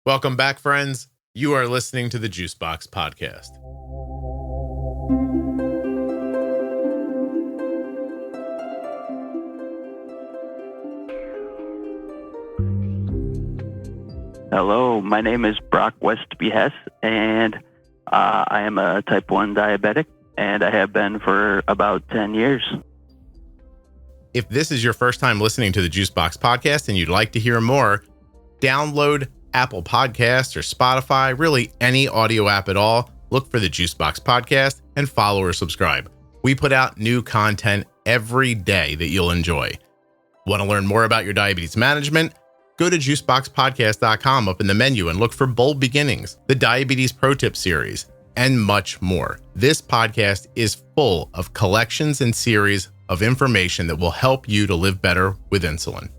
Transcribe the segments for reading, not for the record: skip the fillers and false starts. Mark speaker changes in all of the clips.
Speaker 1: Welcome back, friends. You are listening to the Juicebox Podcast.
Speaker 2: Hello, my name is Brock Westby Hess, and I am a type 1 diabetic, and I have been for about 10 years.
Speaker 1: If this is your first time listening to the Juicebox Podcast and you'd like to hear more, download Apple Podcasts or Spotify, really any audio app at all. Look for the Juicebox Podcast and follow or subscribe. We put out new content every day that you'll enjoy. Want to learn more about your diabetes management? Go to juiceboxpodcast.com up in the menu and look for Bold Beginnings, the Diabetes Pro Tip series, and much more. This podcast is full of collections and series of information that will help you to live better with insulin.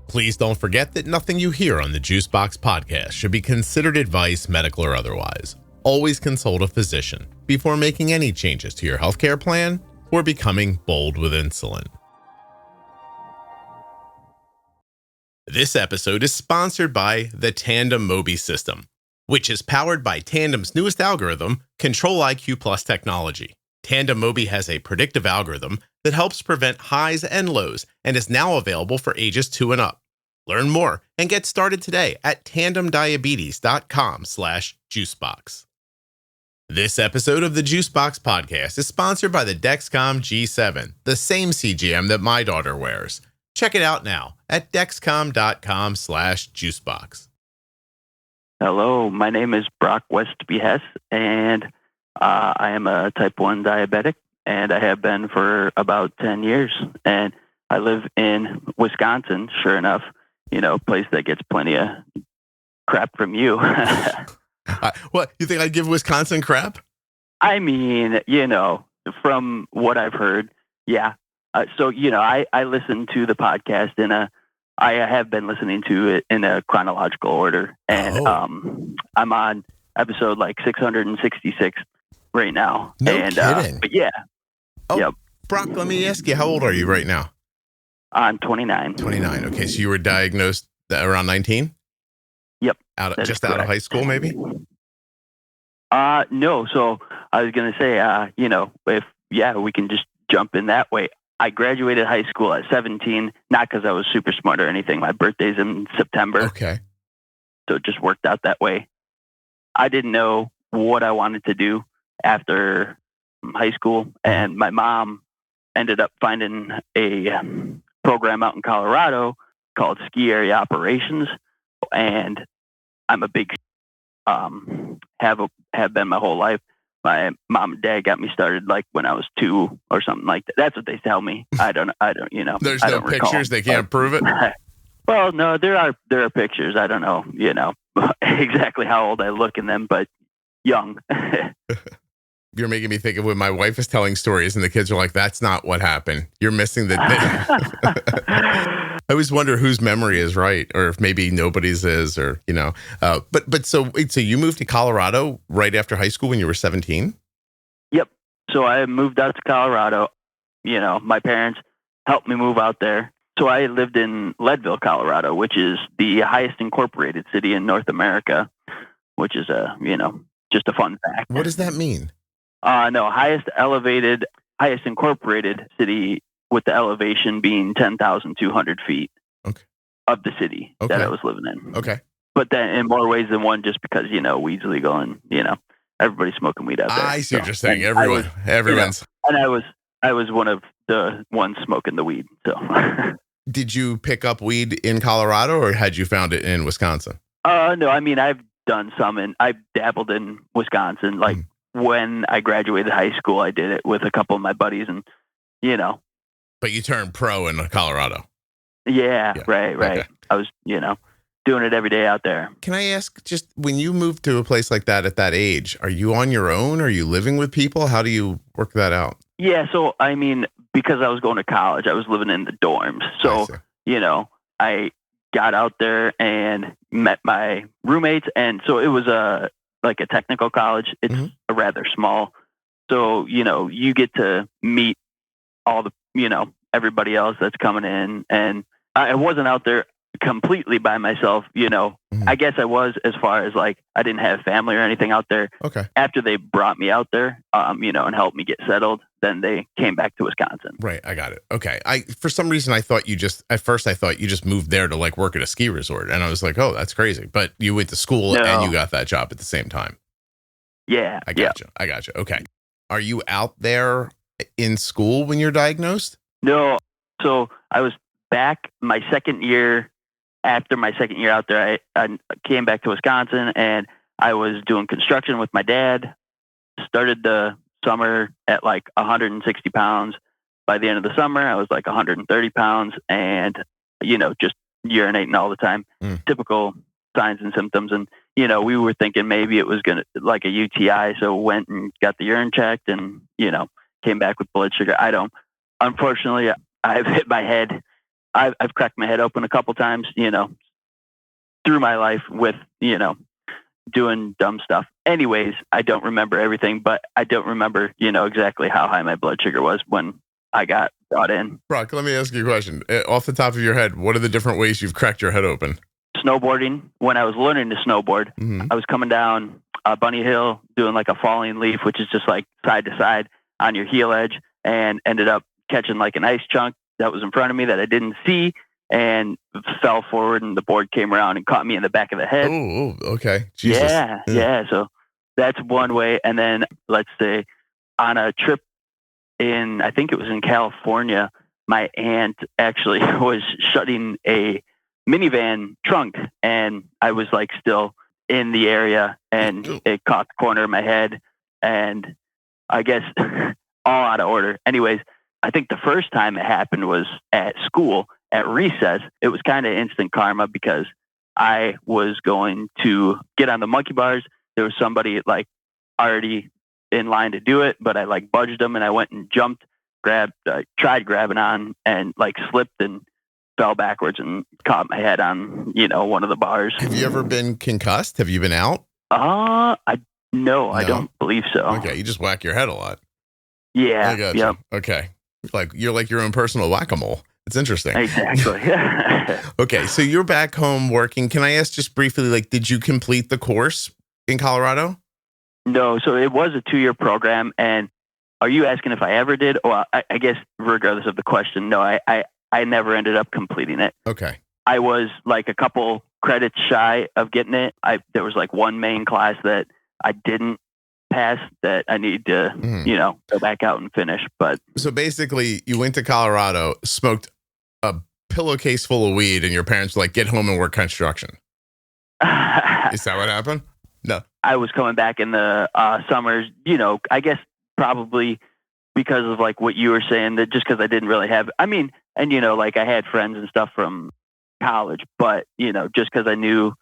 Speaker 1: Please don't forget that nothing you hear on the Juicebox Podcast should be considered advice, medical or otherwise. Always consult a physician before making any changes to your healthcare plan or becoming bold with insulin. This episode is sponsored by the Tandem Mobi system, which is powered by Tandem's newest algorithm, Control-IQ Plus technology. Tandem Mobi has a predictive algorithm that helps prevent highs and lows and is now available for ages 2 and up. Learn more and get started today at tandemdiabetes.com/juicebox. This episode of the Juicebox Podcast is sponsored by the Dexcom G7, the same CGM that my daughter wears. Check it out now at dexcom.com/juicebox.
Speaker 2: Hello, my name is Brock Westby Hess, and I am a type 1 diabetic, and I have been for about 10 years. And I live in Wisconsin, sure enough, place that gets plenty of crap from you.
Speaker 1: What, you think I'd give Wisconsin crap?
Speaker 2: I mean, from what I've heard, yeah. So, I listen to the podcast I have been listening to it in a chronological order. And I'm on episode like 666 right now.
Speaker 1: No kidding.
Speaker 2: But yeah.
Speaker 1: Oh,
Speaker 2: yep.
Speaker 1: Brock, let me ask you, how old are you right now?
Speaker 2: I'm 29.
Speaker 1: 29. Okay, so you were diagnosed around 19?
Speaker 2: Yep.
Speaker 1: Out of high school, maybe?
Speaker 2: No. So I was going to say, we can just jump in that way. I graduated high school at 17, not because I was super smart or anything. My birthday's in September.
Speaker 1: Okay.
Speaker 2: So it just worked out that way. I didn't know what I wanted to do after high school, and my mom ended up finding a program out in Colorado called Ski Area Operations, and I'm a big have been my whole life. My mom and dad got me started like when I was 2 or something like that. That's what they tell me. I don't.
Speaker 1: There's no pictures. They can't prove it.
Speaker 2: Well, no, there are pictures. I don't know, exactly how old I look in them, but young.
Speaker 1: You're making me think of when my wife is telling stories and the kids are like, that's not what happened. You're missing the... I always wonder whose memory is right, or if maybe nobody's is, or, but so you moved to Colorado right after high school when you were 17?
Speaker 2: Yep. So I moved out to Colorado. My parents helped me move out there. So I lived in Leadville, Colorado, which is the highest incorporated city in North America, which is just a fun fact.
Speaker 1: What does that mean?
Speaker 2: No, highest incorporated city with the elevation being 10,200 feet of the city that I was living in.
Speaker 1: Okay.
Speaker 2: But then in more ways than one, just because, weed's legal and, everybody's smoking weed out there.
Speaker 1: I see what you're saying. Everyone's.
Speaker 2: And I was one of the ones smoking the weed. So
Speaker 1: did you pick up weed in Colorado or had you found it in Wisconsin?
Speaker 2: No, I mean, I've done some and I dabbled in Wisconsin. Like when I graduated high school, I did it with a couple of my buddies and,
Speaker 1: But you turned pro in Colorado.
Speaker 2: Yeah. Right. Okay. I was, doing it every day out there.
Speaker 1: Can I ask, just when you moved to a place like that at that age, are you on your own? Are you living with people? How do you work that out?
Speaker 2: Yeah. So, I mean, because I was going to college, I was living in the dorms. So, I got out there and met my roommates. And so it was like a technical college. It's a rather small. So, you get to meet all the, everybody else that's coming in. And I wasn't out there completely by myself, I guess I was, as far as like, I didn't have family or anything out there.
Speaker 1: Okay.
Speaker 2: After they brought me out there, and helped me get settled, then they came back to Wisconsin.
Speaker 1: Right. I got it. Okay. For some reason, at first I thought you just moved there to like work at a ski resort. And I was like, oh, that's crazy. But you went to school and you got that job at the same time.
Speaker 2: Yeah.
Speaker 1: I gotcha. Okay. Are you out there in school when you're diagnosed?
Speaker 2: No. So I was back my second year. After my second year out there, I came back to Wisconsin, and I was doing construction with my dad. Started the summer at like 160 pounds. By the end of the summer, I was like 130 pounds and, just urinating all the time. Typical signs and symptoms. And, we were thinking maybe it was like a UTI. So went and got the urine checked and, came back with blood sugar. Unfortunately, I've hit my head. I've cracked my head open a couple times, through my life with, doing dumb stuff. Anyways, I don't remember everything, but I don't remember, exactly how high my blood sugar was when I got brought in.
Speaker 1: Brock, let me ask you a question. Off the top of your head, what are the different ways you've cracked your head open?
Speaker 2: Snowboarding. When I was learning to snowboard, I was coming down a bunny hill doing like a falling leaf, which is just like side to side on your heel edge, and ended up catching like an ice chunk that was in front of me that I didn't see, and fell forward, and the board came around and caught me in the back of the head.
Speaker 1: Oh, okay. Jesus.
Speaker 2: Yeah. So that's one way. And then let's say on a trip I think it was in California, my aunt actually was shutting a minivan trunk, and I was like still in the area, and it caught the corner of my head, and I guess all out of order. Anyways, I think the first time it happened was at school at recess. It was kind of instant karma because I was going to get on the monkey bars. There was somebody like already in line to do it, but I like budged them, and I went and jumped, tried grabbing on, and like slipped and fell backwards and caught my head on, one of the bars.
Speaker 1: Have you ever been concussed? Have you been out?
Speaker 2: No, I don't believe so.
Speaker 1: Okay. You just whack your head a lot.
Speaker 2: Yeah.
Speaker 1: I got you. Okay. You're like your own personal whack-a-mole. It's interesting.
Speaker 2: Exactly.
Speaker 1: Okay. So you're back home working. Can I ask just briefly, did you complete the course in Colorado?
Speaker 2: No. So it was a 2-year program. And are you asking if I ever did? Well, I guess regardless of the question, no, I never ended up completing it.
Speaker 1: Okay.
Speaker 2: I was like a couple credits shy of getting it. There was like one main class that I didn't pass that I need to, go back out and finish. But
Speaker 1: so basically you went to Colorado, smoked a pillowcase full of weed, and your parents were like, get home and work construction. Is that what happened? No. I
Speaker 2: was coming back in the summers, I guess probably because of like what you were saying, that just because I didn't really have, like I had friends and stuff from college, but, just because I knew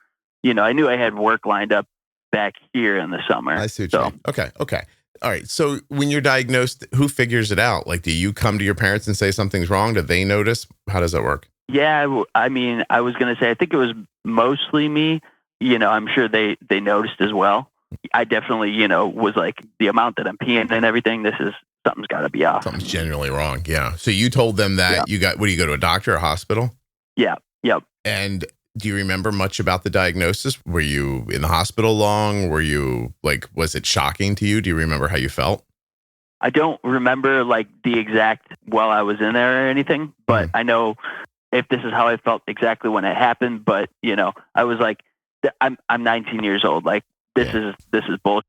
Speaker 2: I had work lined up back here in the summer.
Speaker 1: I see what you mean. Okay. All right. So when you're diagnosed, who figures it out? Like, do you come to your parents and say something's wrong? Do they notice? How does that work?
Speaker 2: Yeah. I was going to say, I think it was mostly me. I'm sure they noticed as well. I definitely, was like, the amount that I'm peeing and everything, something's got to be off.
Speaker 1: Something's genuinely wrong. Yeah. So you told them that you got, do you go to a doctor or a hospital?
Speaker 2: Yeah. Yep.
Speaker 1: And do you remember much about the diagnosis? Were you in the hospital long? Were you was it shocking to you? Do you remember how you felt?
Speaker 2: I don't remember the exact while I was in there or anything, but I know if this is how I felt exactly when it happened. But, I was like, I'm 19 years old. Like this is bullshit,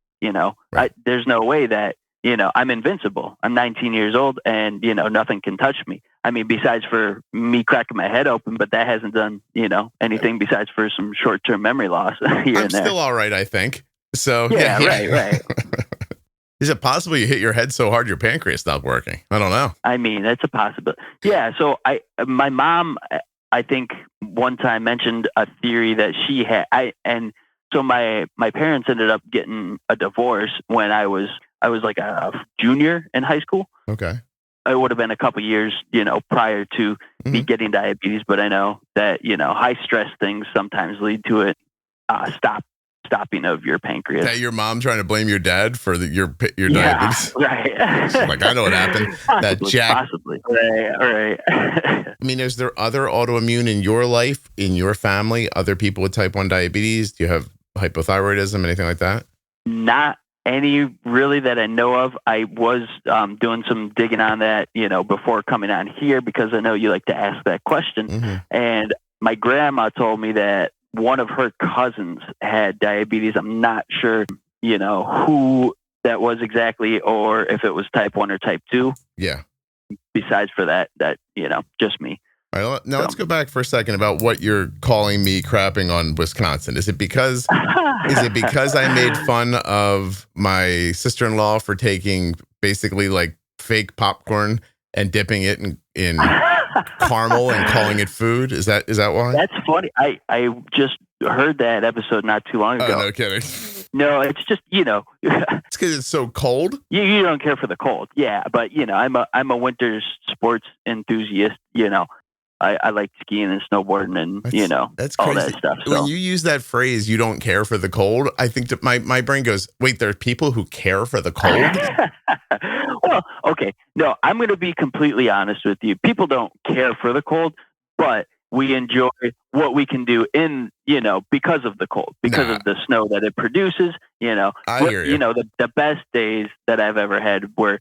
Speaker 2: Right. There's no way that, I'm invincible. I'm 19 years old and, nothing can touch me. Besides for me cracking my head open, but that hasn't done, anything besides for some short-term memory loss here and there.
Speaker 1: I'm still all right, I think. So
Speaker 2: yeah. Right.
Speaker 1: Is it possible you hit your head so hard your pancreas stopped working? I don't know.
Speaker 2: That's a possibility. Yeah. So my mom, I think one time mentioned a theory that she had. So my parents ended up getting a divorce when I was like a junior in high school.
Speaker 1: Okay.
Speaker 2: It would have been a couple years, prior to me getting diabetes. But I know that, high stress things sometimes lead to it. Stop stopping of your pancreas.
Speaker 1: Is that your mom trying to blame your dad for your diabetes?
Speaker 2: Right.
Speaker 1: Like, I know what happened.
Speaker 2: Possibly. Right.
Speaker 1: I mean, is there other autoimmune in your life, in your family, other people with type 1 diabetes? Do you have hypothyroidism, anything like that?
Speaker 2: Not any really that I know of. I was doing some digging on that, before coming on here, because I know you like to ask that question.
Speaker 1: Mm-hmm.
Speaker 2: And my grandma told me that one of her cousins had diabetes. I'm not sure, who that was exactly, or if it was type 1 or type 2.
Speaker 1: Yeah.
Speaker 2: Besides for that, just me.
Speaker 1: All right, now let's go back for a second about what you're calling me crapping on Wisconsin. Is it because I made fun of my sister-in-law for taking basically like fake popcorn and dipping it in caramel and calling it food? Is that why?
Speaker 2: That's funny. I just heard that episode not too long ago.
Speaker 1: Oh, no kidding.
Speaker 2: No, it's just,
Speaker 1: It's because it's so cold?
Speaker 2: You don't care for the cold. Yeah, but, I'm a winter sports enthusiast, I like skiing and snowboarding and,
Speaker 1: that's
Speaker 2: all
Speaker 1: crazy.
Speaker 2: that stuff. So.
Speaker 1: When you use that phrase, you don't care for the cold, I think that my brain goes, wait, there are people who care for the cold?
Speaker 2: Well, okay. No, I'm going to be completely honest with you. People don't care for the cold, but we enjoy what we can do because of the cold, because of the snow that it produces,
Speaker 1: I hear you.
Speaker 2: The best days that I've ever had were,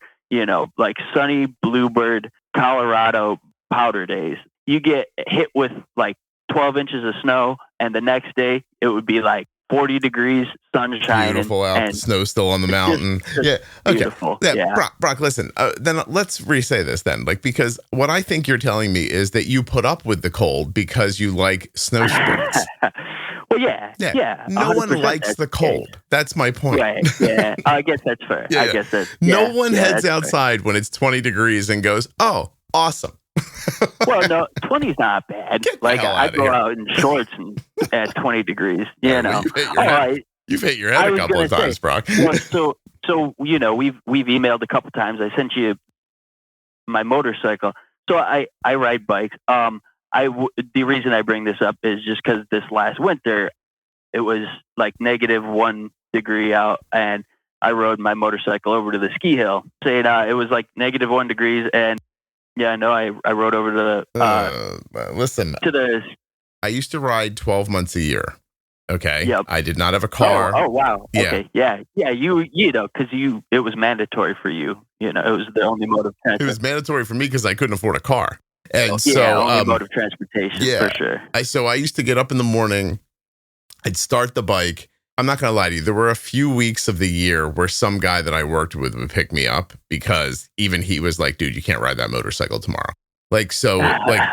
Speaker 2: like sunny Bluebird, Colorado powder days. You get hit with like 12 inches of snow, and the next day it would be like 40 degrees, sun shining.
Speaker 1: Beautiful out, and the snow's still on the mountain. Yeah. Okay.
Speaker 2: Beautiful.
Speaker 1: Yeah. Brock, listen, then let's re-say this then, because what I think you're telling me is that you put up with the cold because you like snow sports.
Speaker 2: Well, yeah.
Speaker 1: No one likes the cold. That's my point.
Speaker 2: Right. Yeah. I guess that's fair.
Speaker 1: Yeah.
Speaker 2: I guess that's
Speaker 1: no one heads outside when it's 20 degrees and goes, "Oh, awesome."
Speaker 2: Well, no, 20's not bad. Like I go out in shorts and at 20 degrees.
Speaker 1: You've hit your head a couple of times, Brock.
Speaker 2: Well, so we've emailed a couple of times. I sent you my motorcycle. So I ride bikes. The reason I bring this up is just because this last winter it was like -1 degree out, and I rode my motorcycle over to the ski hill, saying it was like -1 degrees, and yeah, no, I rode over to
Speaker 1: listen.
Speaker 2: To
Speaker 1: I used to ride 12 months a year. Okay.
Speaker 2: Yep.
Speaker 1: I did not have a car.
Speaker 2: Oh wow.
Speaker 1: Yeah.
Speaker 2: Okay. Yeah. Because it was mandatory for you. It was the only mode of transportation.
Speaker 1: It was mandatory for me because I couldn't afford a car. And
Speaker 2: only mode of transportation for sure.
Speaker 1: I used to get up in the morning. I'd start the bike. I'm not going to lie to you. There were a few weeks of the year where some guy that I worked with would pick me up because even he was like, dude, you can't ride that motorcycle tomorrow. But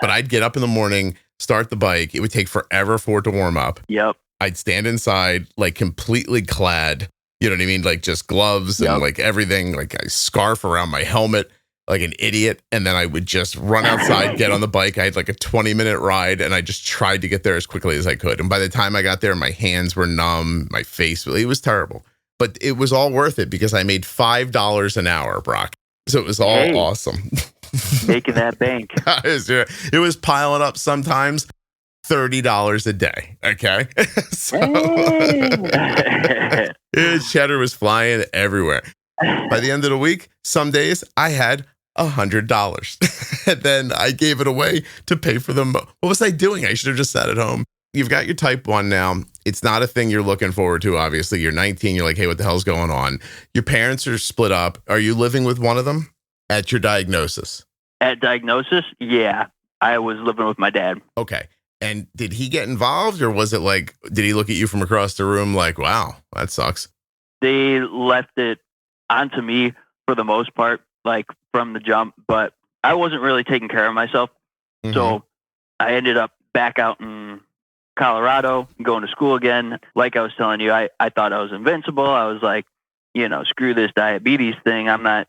Speaker 1: I'd get up in the morning, start the bike. It would take forever for it to warm up.
Speaker 2: Yep.
Speaker 1: I'd stand inside, like completely clad, you know what I mean? Like just gloves and like everything, like a scarf around my helmet, like an idiot. And then I would just run outside, get on the bike. I had like a 20-minute ride and I just tried to get there as quickly as I could. And by the time I got there, my hands were numb, my face, it was terrible. But it was all worth it because I made $5 an hour, Brock. So it was all awesome.
Speaker 2: Making that bank.
Speaker 1: It was piling up sometimes $30 a day. Okay. So cheddar was flying everywhere. By the end of the week, some days I had $100. And then I gave it away to pay for them. What was I doing? I should have just sat at home. You've got your type 1 now. It's not a thing you're looking forward to, obviously. You're 19. You're like, hey, what the hell's going on? Your parents are split up. Are you living with one of them at your diagnosis?
Speaker 2: At diagnosis? Yeah. I was living with my dad.
Speaker 1: Okay. And did he get involved, or was it like, did he look at you from across the room like, wow, that sucks?
Speaker 2: They left it onto me for the most part, like from the jump, but I wasn't really taking care of myself. Mm-hmm. So I ended up back out in Colorado, going to school again. Like I was telling you, I thought I was invincible. I was like, screw this diabetes thing. I'm not,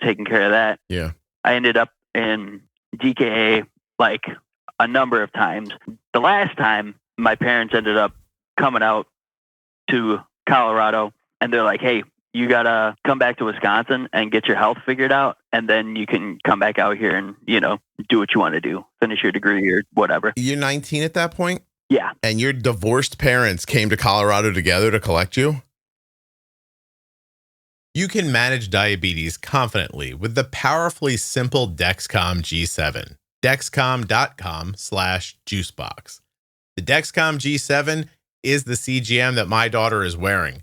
Speaker 2: taking care of that.
Speaker 1: Yeah.
Speaker 2: I ended up in DKA like a number of times. The last time my parents ended up coming out to Colorado and they're like, hey, you got to come back to Wisconsin and get your health figured out. And then you can come back out here and, do what you want to do, finish your degree or whatever.
Speaker 1: You're 19 at that point?
Speaker 2: Yeah.
Speaker 1: And your divorced parents came to Colorado together to collect you? You can manage diabetes confidently with the powerfully simple Dexcom G7. Dexcom.com/juicebox. The Dexcom G7 is the CGM that my daughter is wearing.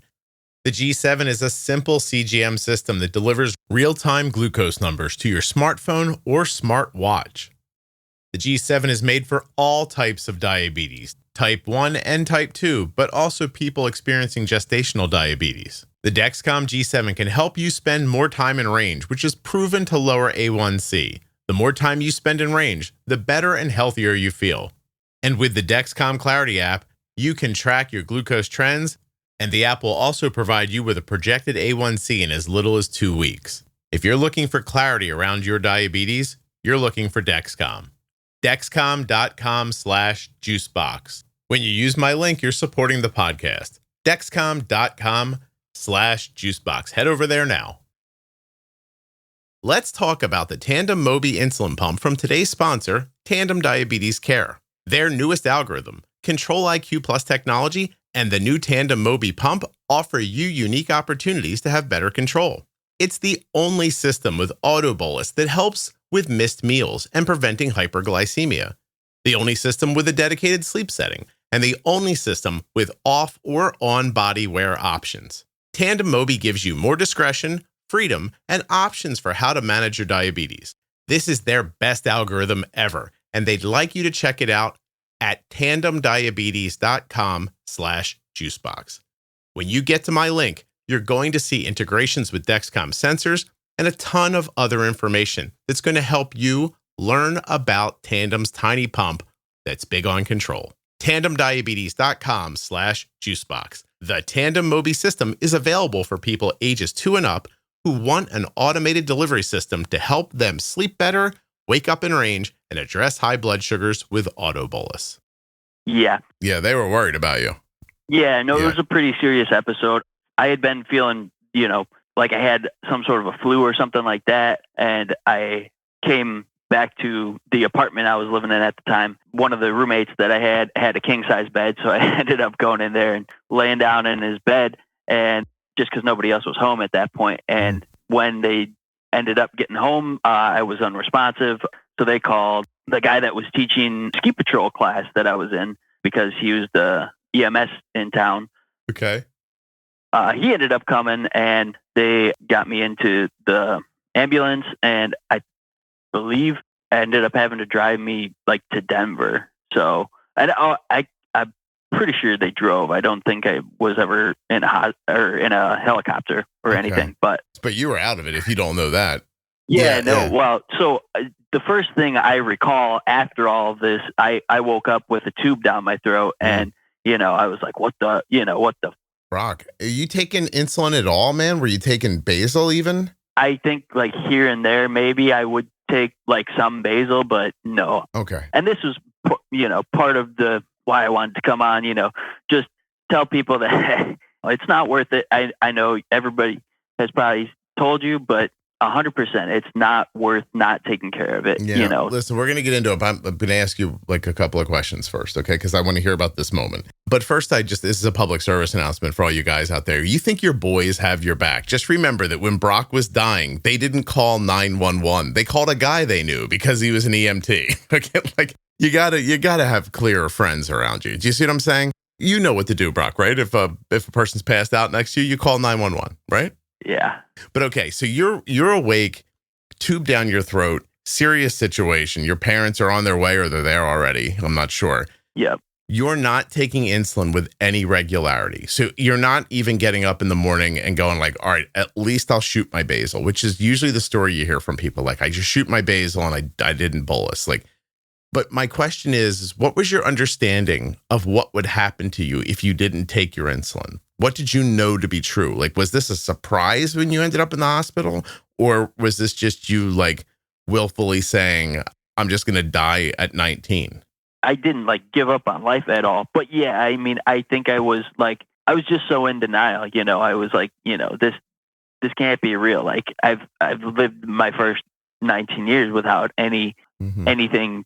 Speaker 1: The G7 is a simple CGM system that delivers real-time glucose numbers to your smartphone or smartwatch. The G7 is made for all types of diabetes, type 1 and type 2, but also people experiencing gestational diabetes. The Dexcom G7 can help you spend more time in range, which is proven to lower A1C. The more time you spend in range, the better and healthier you feel. And with the Dexcom Clarity app, you can track your glucose trends, and the app will also provide you with a projected A1C in as little as 2 weeks. If you're looking for clarity around your diabetes, you're looking for Dexcom. Dexcom.com/juicebox. When you use my link, you're supporting the podcast. Dexcom.com/juicebox. Head over there now. Let's talk about the Tandem Mobi insulin pump from today's sponsor, Tandem Diabetes Care. Their newest algorithm, Control-IQ Plus technology, and the new Tandem Mobi pump offer you unique opportunities to have better control. It's the only system with auto bolus that helps with missed meals and preventing hyperglycemia. The only system with a dedicated sleep setting, and the only system with off or on body wear options. Tandem Mobi gives you more discretion, freedom, and options for how to manage your diabetes. This is their best algorithm ever, and they'd like you to check it out at tandemdiabetes.com/juicebox. When you get to my link, you're going to see integrations with Dexcom sensors and a ton of other information that's going to help you learn about Tandem's tiny pump that's big on control. tandemdiabetes.com/juicebox. The Tandem Mobi system is available for people ages 2 and up who want an automated delivery system to help them sleep better, wake up in range, and address high blood sugars with auto bolus.
Speaker 2: Yeah.
Speaker 1: Yeah, they were worried about you.
Speaker 2: Yeah, no, it was a pretty serious episode. I had been feeling, like I had some sort of a flu or something like that. And I came back to the apartment I was living in at the time. One of the roommates that I had a king size bed. So I ended up going in there and laying down in his bed, and just because nobody else was home at that point. And when they ended up getting home, I was unresponsive. So they called the guy that was teaching ski patrol class that I was in, because he was the EMS in town.
Speaker 1: Okay.
Speaker 2: He ended up coming, and they got me into the ambulance, and I believe ended up having to drive me to Denver. So I'm pretty sure they drove. I don't think I was ever in a helicopter or anything. But
Speaker 1: you were out of it if you don't know that.
Speaker 2: Yeah. Well, so the first thing I recall after all of this, I woke up with a tube down my throat, and I was like, what the
Speaker 1: Brock, are you taking insulin at all, man? Were you taking basal even?
Speaker 2: I think here and there, maybe I would take some basal, but no.
Speaker 1: Okay.
Speaker 2: And this was, part of why I wanted to come on, just tell people that hey, it's not worth it. I know everybody has probably told you, but 100%, it's not worth not taking care of it.
Speaker 1: Yeah. Listen, we're going to get into it. I'm going to ask you a couple of questions first, okay? Because I want to hear about this moment. But first, this is a public service announcement for all you guys out there. You think your boys have your back. Just remember that when Brock was dying, they didn't call 911. They called a guy they knew because he was an EMT. Okay? You gotta have clearer friends around you. Do you see what I'm saying? You know what to do, Brock, right? If a person's passed out next to you, you call 911, right?
Speaker 2: Yeah.
Speaker 1: But okay, so you're awake, tube down your throat, serious situation. Your parents are on their way, or they're there already. I'm not sure.
Speaker 2: Yep.
Speaker 1: You're not taking insulin with any regularity. So you're not even getting up in the morning and going all right, at least I'll shoot my basal, which is usually the story you hear from people. I just shoot my basal and I didn't bolus. But my question is, what was your understanding of what would happen to you if you didn't take your insulin? What did you know to be true? Was this a surprise when you ended up in the hospital? Or was this just you willfully saying, I'm just going to die at 19?
Speaker 2: I didn't give up on life at all. But yeah, I mean, I think I was just so in denial. I was this can't be real. I've lived my first 19 years without anything,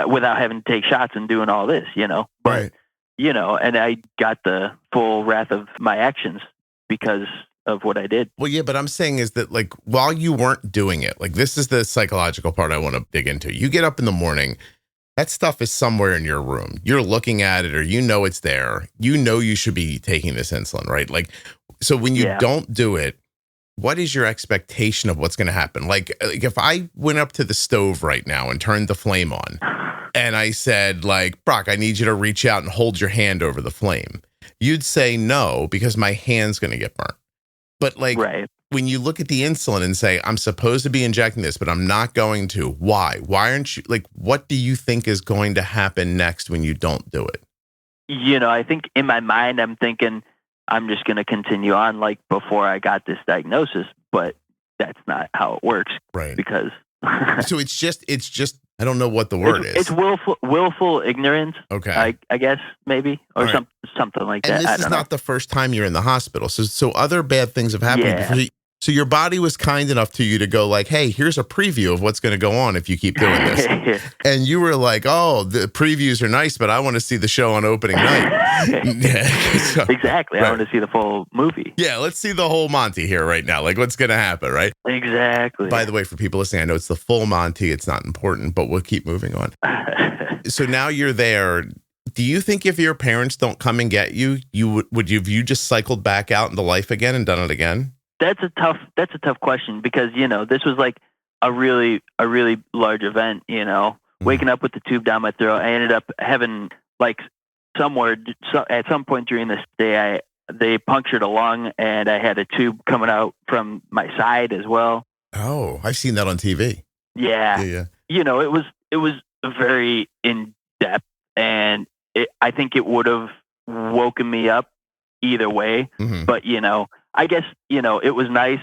Speaker 2: without having to take shots and doing all this, but,
Speaker 1: Right.
Speaker 2: and I got the full wrath of my actions because of what I did.
Speaker 1: Well, yeah, but I'm saying is that like while you weren't doing it, like this is the psychological part I want to dig into. You get up in the morning, that stuff is somewhere in your room. You're looking at it or it's there. You should be taking this insulin, right? Like, so when you don't do it, what is your expectation of what's going to happen? Like if I went up to the stove right now and turned the flame on and I said like, Brock, I need you to reach out and hold your hand over the flame. You'd say no, because my hand's going to get burnt. But like when you look at the insulin and say, I'm supposed to be injecting this, but I'm not going to, why? Why aren't you like, what do you think is going to happen next when you don't do it?
Speaker 2: I think in my mind, I'm thinking I'm just going to continue on like before I got this diagnosis, but that's not how it works.
Speaker 1: Right.
Speaker 2: Because
Speaker 1: so it's just, I don't know what the word is.
Speaker 2: It's willful ignorance.
Speaker 1: Okay.
Speaker 2: I guess maybe, or something like that.
Speaker 1: And this is not the first time you're in the hospital. So other bad things have happened before. So your body was kind enough to you to go like, hey, here's a preview of what's going to go on if you keep doing this. And you were like, oh, the previews are nice, but I want to see the show on opening night.
Speaker 2: Exactly. I want to see the full movie.
Speaker 1: Yeah, let's see the whole Monty here right now. Like what's going to happen, right?
Speaker 2: Exactly.
Speaker 1: By the way, for people listening, I know it's the full Monty. It's not important, but we'll keep moving on. So now you're there. Do you think if your parents don't come and get you, would you just cycled back out into life again and done it again?
Speaker 2: That's a tough question because, this was like a really large event, waking up with the tube down my throat. I ended up having like at some point during this day, they punctured a lung and I had a tube coming out from my side as well.
Speaker 1: Oh, I've seen that on TV.
Speaker 2: Yeah. It was very in depth and I think it would have woken me up either way. Mm-hmm. But, I guess, it was nice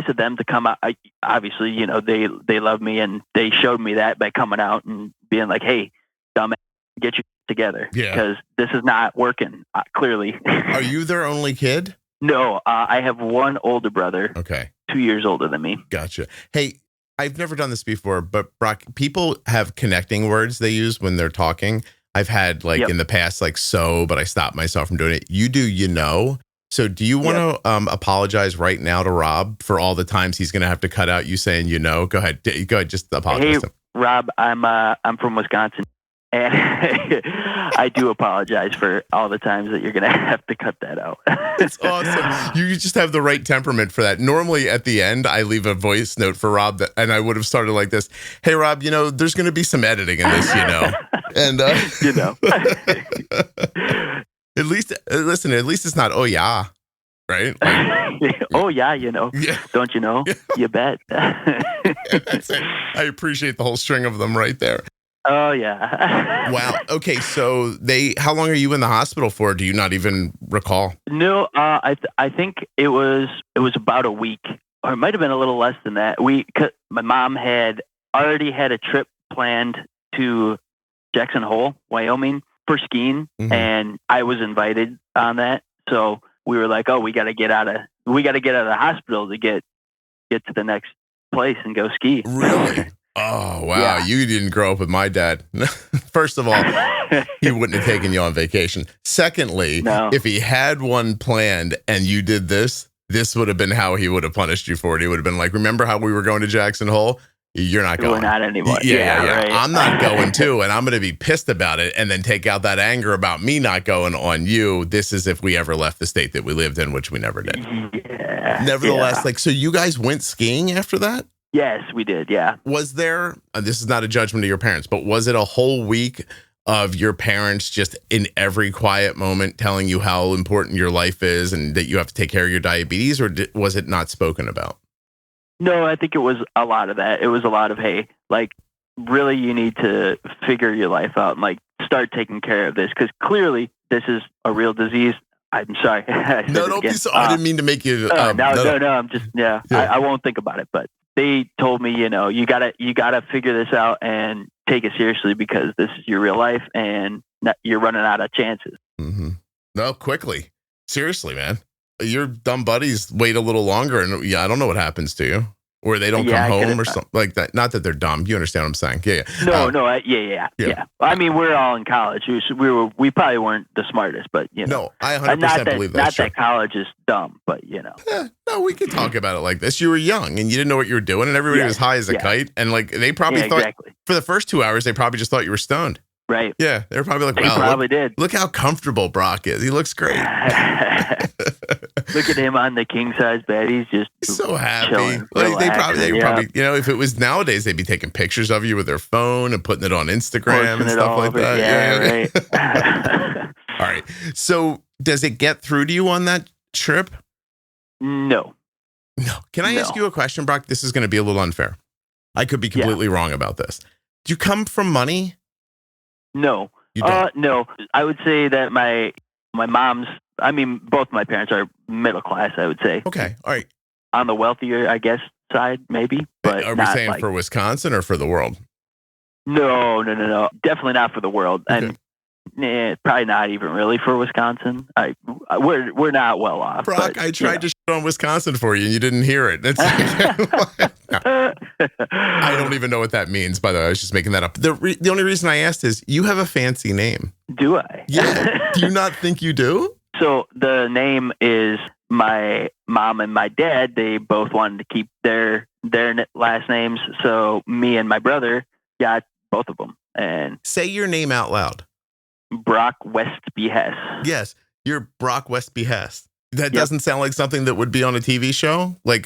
Speaker 2: of them to come out. Obviously, they love me and they showed me that by coming out and being like, hey, dumbass, get your together because this is not working. Clearly.
Speaker 1: Are you their only kid?
Speaker 2: No, I have one older brother.
Speaker 1: Okay.
Speaker 2: 2 years older than me.
Speaker 1: Gotcha. Hey, I've never done this before, but Brock, people have connecting words they use when they're talking. I've had in the past, but I stopped myself from doing it. You do, So do you want to apologize right now to Rob for all the times he's going to have to cut out you saying, Go ahead. Just apologize.
Speaker 2: Hey, Rob, I'm from Wisconsin. And I do apologize for all the times that you're going to have to cut that out.
Speaker 1: It's awesome. You just have the right temperament for that. Normally at the end, I leave a voice note for Rob and I would have started like this. Hey, Rob, there's going to be some editing in this, And, at least it's not, oh, yeah. Right?
Speaker 2: Oh, yeah, Don't you know? You bet.
Speaker 1: That's it. I appreciate the whole string of them right there.
Speaker 2: Oh, yeah.
Speaker 1: Wow. Okay. So how long are you in the hospital for? Do you not even recall?
Speaker 2: No, I think it was about a week, or it might have been a little less than that. My mom had already had a trip planned to Jackson Hole, Wyoming for skiing. Mm-hmm. And I was invited on that. So we were like, oh, we got to get out of the hospital to get to the next place and go ski.
Speaker 1: Really? Oh, wow. Yeah. You didn't grow up with my dad. First of all, he wouldn't have taken you on vacation. Secondly, if he had one planned and you did this would have been how he would have punished you for it. He would have been like, remember how we were going to Jackson Hole? You're not going.
Speaker 2: We're not anymore.
Speaker 1: Yeah.
Speaker 2: Right.
Speaker 1: I'm not going too, and I'm going to be pissed about it and then take out that anger about me not going on you. This is if we ever left the state that we lived in, which we never did.
Speaker 2: Yeah.
Speaker 1: Nevertheless, so you guys went skiing after that?
Speaker 2: Yes, we did. Yeah.
Speaker 1: Was there, this is not a judgment of your parents, but was it a whole week of your parents just in every quiet moment telling you how important your life is and that you have to take care of your diabetes, or was it not spoken about?
Speaker 2: No, I think it was a lot of that. It was a lot of, hey, really you need to figure your life out and start taking care of this because clearly this is a real disease. I'm sorry.
Speaker 1: No, don't be sorry. I didn't mean to make you.
Speaker 2: No. I'm just, I won't think about it. But they told me, you gotta figure this out and take it seriously because this is your real life and you're running out of chances.
Speaker 1: Mm-hmm. No, quickly. Seriously, man. Your dumb buddies wait a little longer and I don't know what happens to you. or they don't come home or something like that. Not that they're dumb. You understand what I'm saying? Yeah.
Speaker 2: Yeah. I mean, we're all in college. We probably weren't the smartest, but
Speaker 1: No, I 100% believe that.
Speaker 2: Not that college is dumb, but
Speaker 1: no, we could talk about it like this. You were young and you didn't know what you were doing, and everybody was high as a kite, and like they probably thought for the first 2 hours they probably just thought you were stoned.
Speaker 2: Right.
Speaker 1: Yeah, they were probably like,
Speaker 2: wow,
Speaker 1: look how comfortable Brock is. He looks great.
Speaker 2: Look at him on the king size bed. He's just
Speaker 1: so happy.
Speaker 2: Chilling,
Speaker 1: like they probably, if it was nowadays, they'd be taking pictures of you with their phone and putting it on Instagram and stuff like that.
Speaker 2: Yeah, right.
Speaker 1: All right. So does it get through to you on that trip?
Speaker 2: No.
Speaker 1: Can I ask you a question, Brock? This is going to be a little unfair. I could be completely wrong about this. Do you come from money?
Speaker 2: No. No. I would say that my mom's, both my parents are middle class, I would say.
Speaker 1: Okay. All right.
Speaker 2: On the wealthier, I guess, side, maybe. But
Speaker 1: are we saying for Wisconsin or for the world?
Speaker 2: No. Definitely not for the world.
Speaker 1: Okay.
Speaker 2: And probably not even really for Wisconsin. We're not well off.
Speaker 1: Brock,
Speaker 2: but,
Speaker 1: I tried to shit on Wisconsin for you and you didn't hear it. It's I don't even know what that means, by the way. I was just making that up. The only reason I asked is you have a fancy name.
Speaker 2: Do I?
Speaker 1: Yeah. Do you not think you do?
Speaker 2: So the name is my mom and my dad. They both wanted to keep their last names. So me and my brother got both of them. And
Speaker 1: say your name out loud.
Speaker 2: Brock Westby Hess.
Speaker 1: Yes, you're Brock Westby Hess. That doesn't sound like something that would be on a TV show.
Speaker 2: It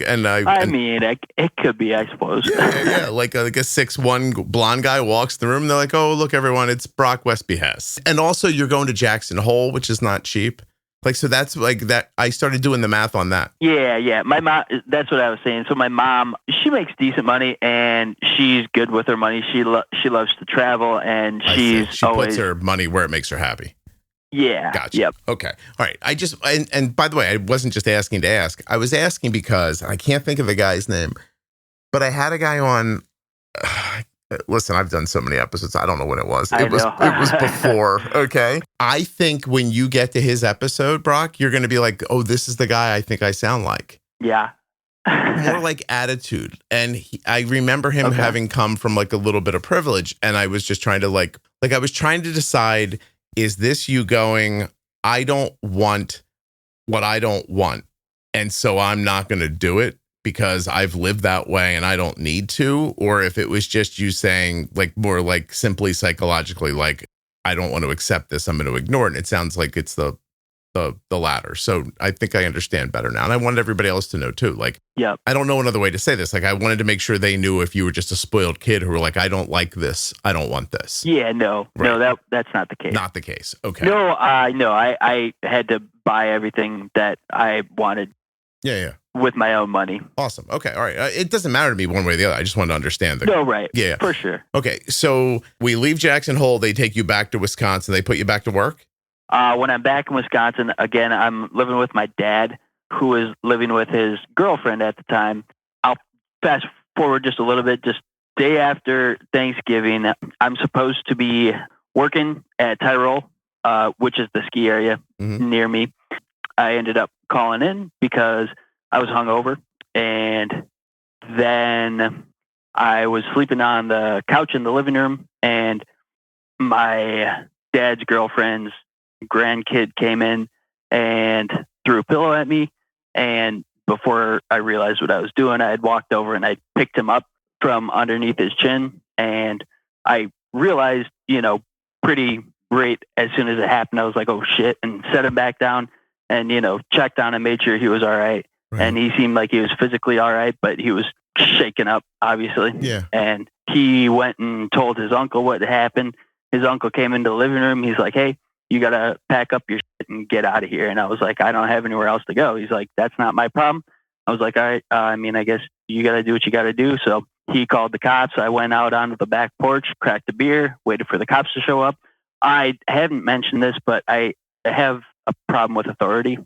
Speaker 2: could be, I suppose.
Speaker 1: Yeah. Like a 6'1" blonde guy walks the room. And they're like, "Oh, look, everyone, it's Brock Westby Hess." And also, you're going to Jackson Hole, which is not cheap. Like, so that's like that. I started doing the math on that.
Speaker 2: Yeah. My mom. That's what I was saying. So my mom, she makes decent money, and she's good with her money. She loves to travel, and she
Speaker 1: puts her money where it makes her happy.
Speaker 2: Yeah.
Speaker 1: Gotcha.
Speaker 2: Yep.
Speaker 1: Okay. All right. And by the way, I wasn't just asking to ask. I was asking because I can't think of the guy's name, but I had a guy on. Listen, I've done so many episodes. I don't know when it was. It was before. Okay. I think when you get to his episode, Brock, you're going to be like, "Oh, this is the guy I think I sound like."
Speaker 2: Yeah.
Speaker 1: More like attitude. And I remember him having come from like a little bit of privilege. And I was just trying to I was trying to decide, is this you going, I don't want what I don't want, and so I'm not going to do it because I've lived that way and I don't need to? Or if it was just you saying more like simply psychologically, like, I don't want to accept this, I'm going to ignore it. And it sounds like it's the latter. So I think I understand better now. And I wanted everybody else to know too. I don't know another way to say this. I wanted to make sure they knew if you were just a spoiled kid who were like, I don't like this, I don't want this.
Speaker 2: Yeah, no, right. No, that's not the case.
Speaker 1: Not the case. Okay.
Speaker 2: No, I had to buy everything that I wanted.
Speaker 1: Yeah.
Speaker 2: With my own money.
Speaker 1: Awesome. Okay. All right. It doesn't matter to me one way or the other. I just wanted to understand.
Speaker 2: No, right.
Speaker 1: Yeah.
Speaker 2: For sure.
Speaker 1: Okay. So we leave Jackson Hole. They take you back to Wisconsin. They put you back to work?
Speaker 2: When I'm back in Wisconsin, again, I'm living with my dad, who is living with his girlfriend at the time. I'll fast forward just a little bit. Just day after Thanksgiving, I'm supposed to be working at Tyrol, which is the ski area near me. I ended up calling in because I was hungover, and then I was sleeping on the couch in the living room, and my dad's girlfriend's grandkid came in and threw a pillow at me. And before I realized what I was doing, I had walked over and I picked him up from underneath his chin. And I realized, pretty right as soon as it happened, I was like, "Oh shit," and set him back down and, checked on him, made sure he was all right. Right. And he seemed like he was physically all right, but he was shaken up, obviously.
Speaker 1: Yeah.
Speaker 2: And he went and told his uncle what happened. His uncle came into the living room. He's like, "Hey, you got to pack up your shit and get out of here." And I was like, "I don't have anywhere else to go." He's like, "That's not my problem." I was like, "All right. I guess you got to do what you got to do." So he called the cops. I went out onto the back porch, cracked a beer, waited for the cops to show up. I haven't mentioned this, but I have a problem with authority.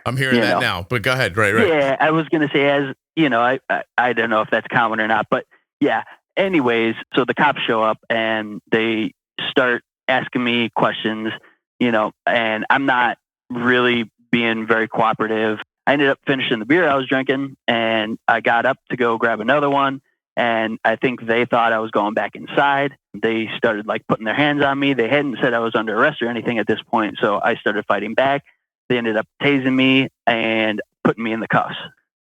Speaker 1: I'm hearing that now, but go ahead. Right.
Speaker 2: Yeah, I was going to say, I don't know if that's common or not, but yeah. Anyways, so the cops show up and they start asking me questions, and I'm not really being very cooperative. I ended up finishing the beer I was drinking, and I got up to go grab another one. And I think they thought I was going back inside. They started like putting their hands on me. They hadn't said I was under arrest or anything at this point. So I started fighting back. They ended up tasing me and putting me in the cuffs.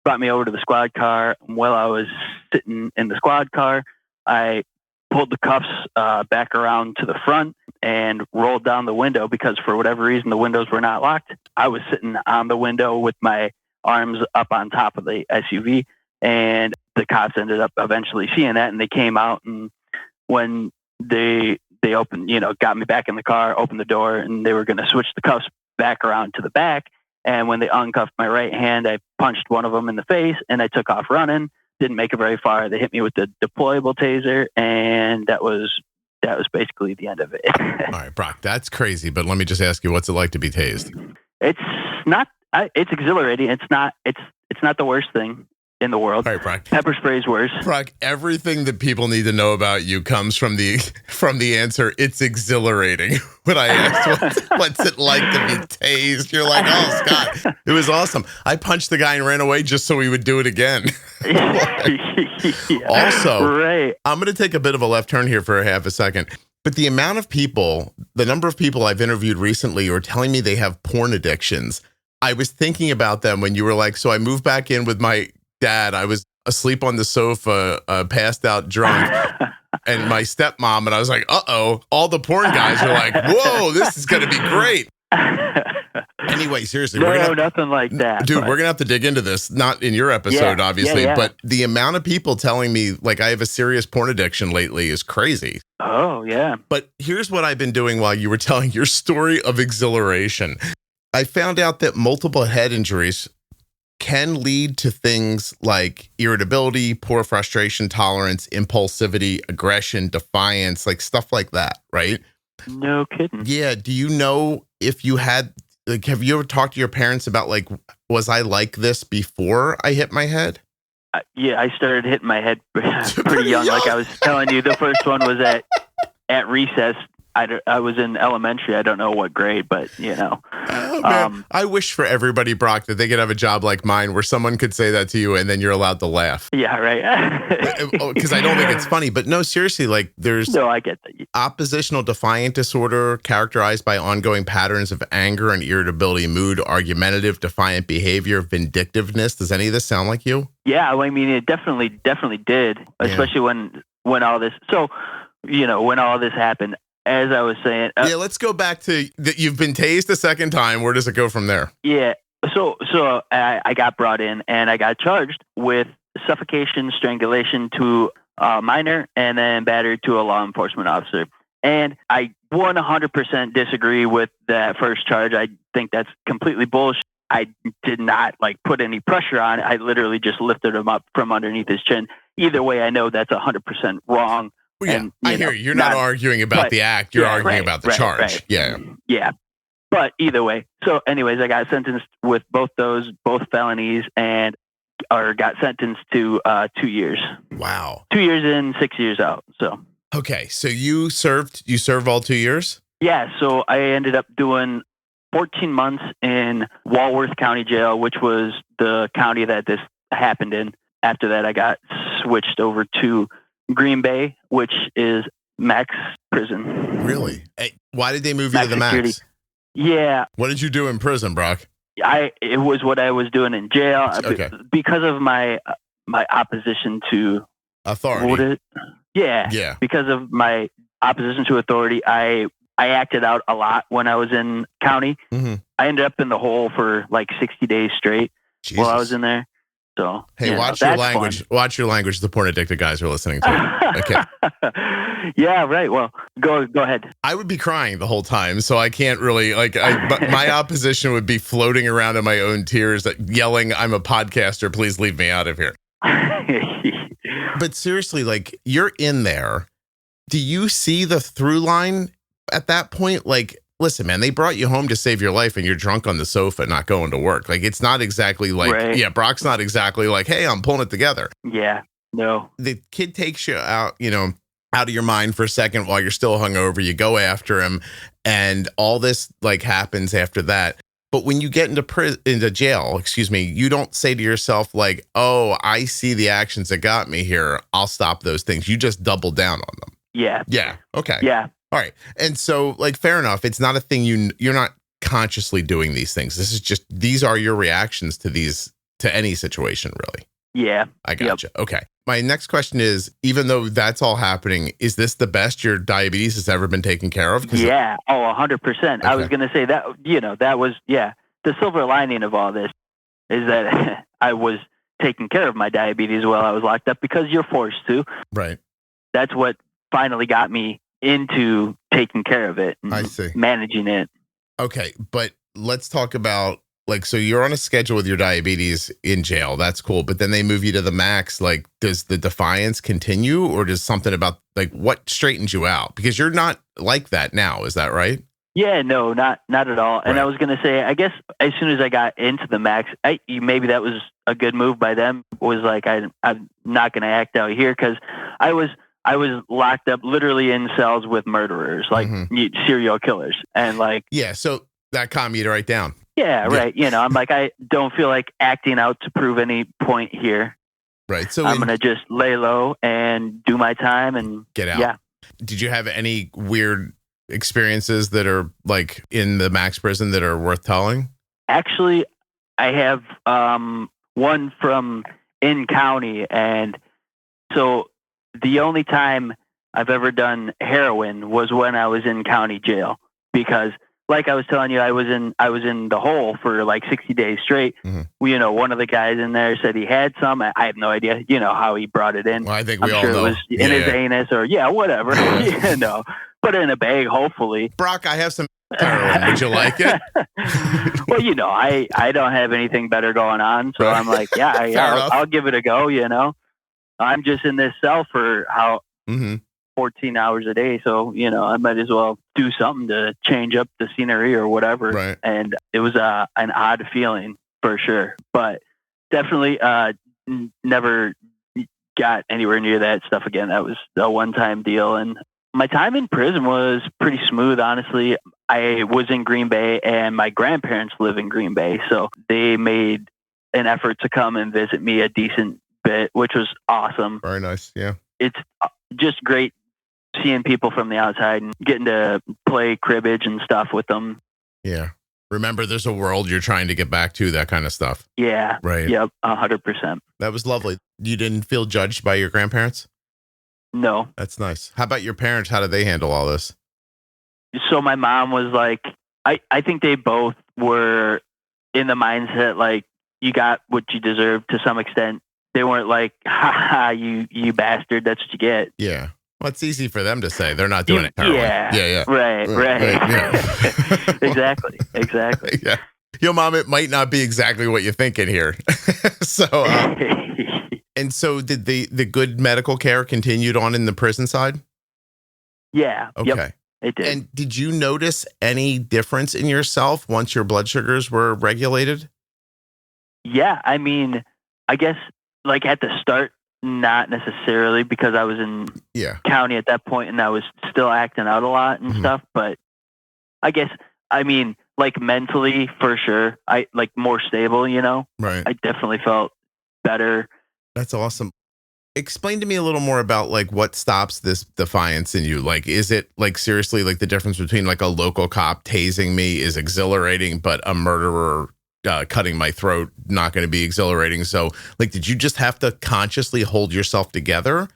Speaker 2: Brought me over to the squad car. While I was sitting in the squad car, I pulled the cuffs back around to the front and rolled down the window because for whatever reason, the windows were not locked. I was sitting on the window with my arms up on top of the SUV. And the cops ended up eventually seeing that, and they came out, and when they opened, got me back in the car, opened the door, and they were going to switch the cuffs back around to the back. And when they uncuffed my right hand, I punched one of them in the face, and I took off running. Didn't make it very far. They hit me with the deployable taser, and that was basically the end of it.
Speaker 1: All right, Brock, that's crazy. But let me just ask you, what's it like to be tased?
Speaker 2: It's not. It's exhilarating. It's not the worst thing in the world.
Speaker 1: All right, Brock.
Speaker 2: Pepper spray is worse.
Speaker 1: Brock, everything that people need to know about you comes from the answer, it's exhilarating. When I asked what's it like to be tased, you're like, oh, Scott, it was awesome. I punched the guy and ran away just so he would do it again.
Speaker 2: Yeah,
Speaker 1: also,
Speaker 2: right.
Speaker 1: I'm going to take a bit of a left turn here for a half a second. But the amount of people, the number of people I've interviewed recently who are telling me they have porn addictions, I was thinking about them when you were like, so I moved back in with my dad. I was asleep on the sofa, passed out drunk, and my stepmom, and I was like, uh-oh, all the porn guys are like, whoa, this is going to be great. Anyway, seriously.
Speaker 2: Nothing like that.
Speaker 1: Dude, we're going to have to dig into this, not in your episode, obviously, but the amount of people telling me, like, I have a serious porn addiction lately is crazy.
Speaker 2: Oh, yeah.
Speaker 1: But here's what I've been doing while you were telling your story of exhilaration. I found out that multiple head injuries can lead to things like irritability, poor frustration tolerance, impulsivity, aggression, defiance, like stuff like that, right?
Speaker 2: No kidding.
Speaker 1: Yeah. Do you know if you had, like, have you ever talked to your parents about, like, was I like this before I hit my head?
Speaker 2: Yeah, I started hitting my head pretty young. Like I was telling you, the first one was at recess. I was in elementary. I don't know what grade, but
Speaker 1: Oh, man. I wish for everybody, Brock, that they could have a job like mine where someone could say that to you and then you're allowed to laugh.
Speaker 2: Yeah, right.
Speaker 1: Because I don't think it's funny, but no, seriously, like
Speaker 2: I get that.
Speaker 1: Oppositional defiant disorder characterized by ongoing patterns of anger and irritability, mood, argumentative, defiant behavior, vindictiveness. Does any of this sound like you?
Speaker 2: Yeah, I mean, it definitely did, especially when all this. So, when all this happened. As I was saying,
Speaker 1: let's go back to that. You've been tased a second time. Where does it go from there?
Speaker 2: Yeah. So I got brought in and I got charged with suffocation, strangulation to a minor, and then battery to a law enforcement officer. And I 100% disagree with that first charge. I think that's completely bullshit. I did not put any pressure on it. I literally just lifted him up from underneath his chin. Either way, I know that's 100% wrong.
Speaker 1: Well, yeah, and, I hear you. You're not arguing about the act. You're arguing about the charge. Right. Yeah.
Speaker 2: Yeah. But either way. So anyways, I got sentenced with both felonies or got sentenced to 2 years.
Speaker 1: Wow.
Speaker 2: 2 years in, 6 years out. So.
Speaker 1: Okay. So you served all 2 years?
Speaker 2: Yeah. So I ended up doing 14 months in Walworth County Jail, which was the county that this happened in. After that, I got switched over to Green Bay, which is max prison.
Speaker 1: Really? Hey, why did they move you to the
Speaker 2: security.
Speaker 1: max?
Speaker 2: Yeah.
Speaker 1: What did you do in prison, Brock?
Speaker 2: It was what I was doing in jail.
Speaker 1: Okay.
Speaker 2: Because of my opposition to
Speaker 1: authority.
Speaker 2: Yeah. Because of my opposition to authority, I acted out a lot when I was in county.
Speaker 1: Mm-hmm.
Speaker 2: I ended up in the hole for 60 days straight while I was in there. So
Speaker 1: hey, watch your language. Fun. Watch your language. The porn addicted guys are listening to.
Speaker 2: Okay. Yeah. Right. Well, go ahead.
Speaker 1: I would be crying the whole time, so I can't really but my opposition would be floating around in my own tears, yelling, "I'm a podcaster. Please leave me out of here." But seriously, you're in there. Do you see the through line at that point? Listen, man, they brought you home to save your life and you're drunk on the sofa, not going to work. It's not exactly
Speaker 2: right.
Speaker 1: Brock's not exactly hey, I'm pulling it together.
Speaker 2: Yeah, no.
Speaker 1: The kid takes you out, out of your mind for a second while you're still hungover. You go after him and all this happens after that. But when you get into jail, you don't say to yourself like, oh, I see the actions that got me here, I'll stop those things. You just double down on them.
Speaker 2: Yeah.
Speaker 1: Yeah. Okay.
Speaker 2: Yeah.
Speaker 1: All right. And so like, fair enough. It's not a thing you're not consciously doing these things. This is just, these are your reactions to any situation, really.
Speaker 2: Yeah.
Speaker 1: I gotcha. Yep. Okay. My next question is, even though that's all happening, is this the best your diabetes has ever been taken care of?
Speaker 2: Yeah. 100%. Okay. I was going to say that, that was, the silver lining of all this is that I was taking care of my diabetes while I was locked up, because you're forced to.
Speaker 1: Right.
Speaker 2: That's what finally got me into taking care of it.
Speaker 1: I see.
Speaker 2: Managing it.
Speaker 1: Okay. But let's talk about, like, so you're on a schedule with your diabetes in jail. That's cool. But then they move you to the max. Like, does the defiance continue, or does something about, like, what straightens you out? Because you're not like that now. Is that right?
Speaker 2: Yeah, no, not at all. And
Speaker 1: right.
Speaker 2: I was going to say, I guess as soon as I got into the max, maybe that was a good move by them. Was like, I'm not going to act out here, because I was locked up literally in cells with murderers, like serial killers. And like,
Speaker 1: yeah. So that calmed you to right down.
Speaker 2: Yeah, right. I'm like, I don't feel like acting out to prove any point here.
Speaker 1: Right. So
Speaker 2: I'm going to just lay low and do my time and
Speaker 1: get out.
Speaker 2: Yeah.
Speaker 1: Did you have any weird experiences that are like in the max prison that are worth telling?
Speaker 2: Actually, I have one from in county. And so the only time I've ever done heroin was when I was in county jail, because like I was telling you, I was in the hole for like 60 days straight. Mm-hmm. One of the guys in there said he had some. I have no idea, how he brought it in.
Speaker 1: Well, I think I'm sure know.
Speaker 2: It was in his anus or whatever, put it in a bag, hopefully.
Speaker 1: Brock, I have some heroin. Would you like it?
Speaker 2: Well, I don't have anything better going on. So I'm like, I'll give it a go, I'm just in this cell for 14 hours a day. So, I might as well do something to change up the scenery or whatever.
Speaker 1: Right.
Speaker 2: And it was an odd feeling for sure, but definitely never got anywhere near that stuff again. That was a one-time deal. And my time in prison was pretty smooth, honestly. I was in Green Bay and my grandparents live in Green Bay. So they made an effort to come and visit me a decent bit, which was awesome.
Speaker 1: Very nice. Yeah.
Speaker 2: It's just great seeing people from the outside and getting to play cribbage and stuff with them.
Speaker 1: Yeah. Remember, there's a world you're trying to get back to, that kind of stuff.
Speaker 2: Yeah.
Speaker 1: Right.
Speaker 2: Yep. 100%.
Speaker 1: That was lovely. You didn't feel judged by your grandparents?
Speaker 2: No.
Speaker 1: That's nice. How about your parents? How did they handle all this? So
Speaker 2: my mom was like, I think they both were in the mindset, like, you got what you deserve to some extent. They weren't like, ha ha, you bastard, that's what you get.
Speaker 1: Yeah. Well, it's easy for them to say. They're not doing it.
Speaker 2: Yeah. Right.
Speaker 1: Yeah.
Speaker 2: Exactly.
Speaker 1: Yeah. Yo, Mom, it might not be exactly what you're thinking here. So, and so did the good medical care continued on in the prison side?
Speaker 2: Yeah.
Speaker 1: Okay.
Speaker 2: Yep, it did.
Speaker 1: And did you notice any difference in yourself once your blood sugars were regulated?
Speaker 2: Yeah. I mean, I guess like at the start, not necessarily, because I was in county at that point and I was still acting out a lot and stuff. But I guess, I mean, like mentally for sure, I like more stable,
Speaker 1: Right.
Speaker 2: I definitely felt better.
Speaker 1: That's awesome. Explain to me a little more about like what stops this defiance in you. Like, is it like seriously like the difference between like a local cop tasing me is exhilarating, but a murderer cutting my throat not going to be exhilarating? So like, did you just have to consciously hold yourself together?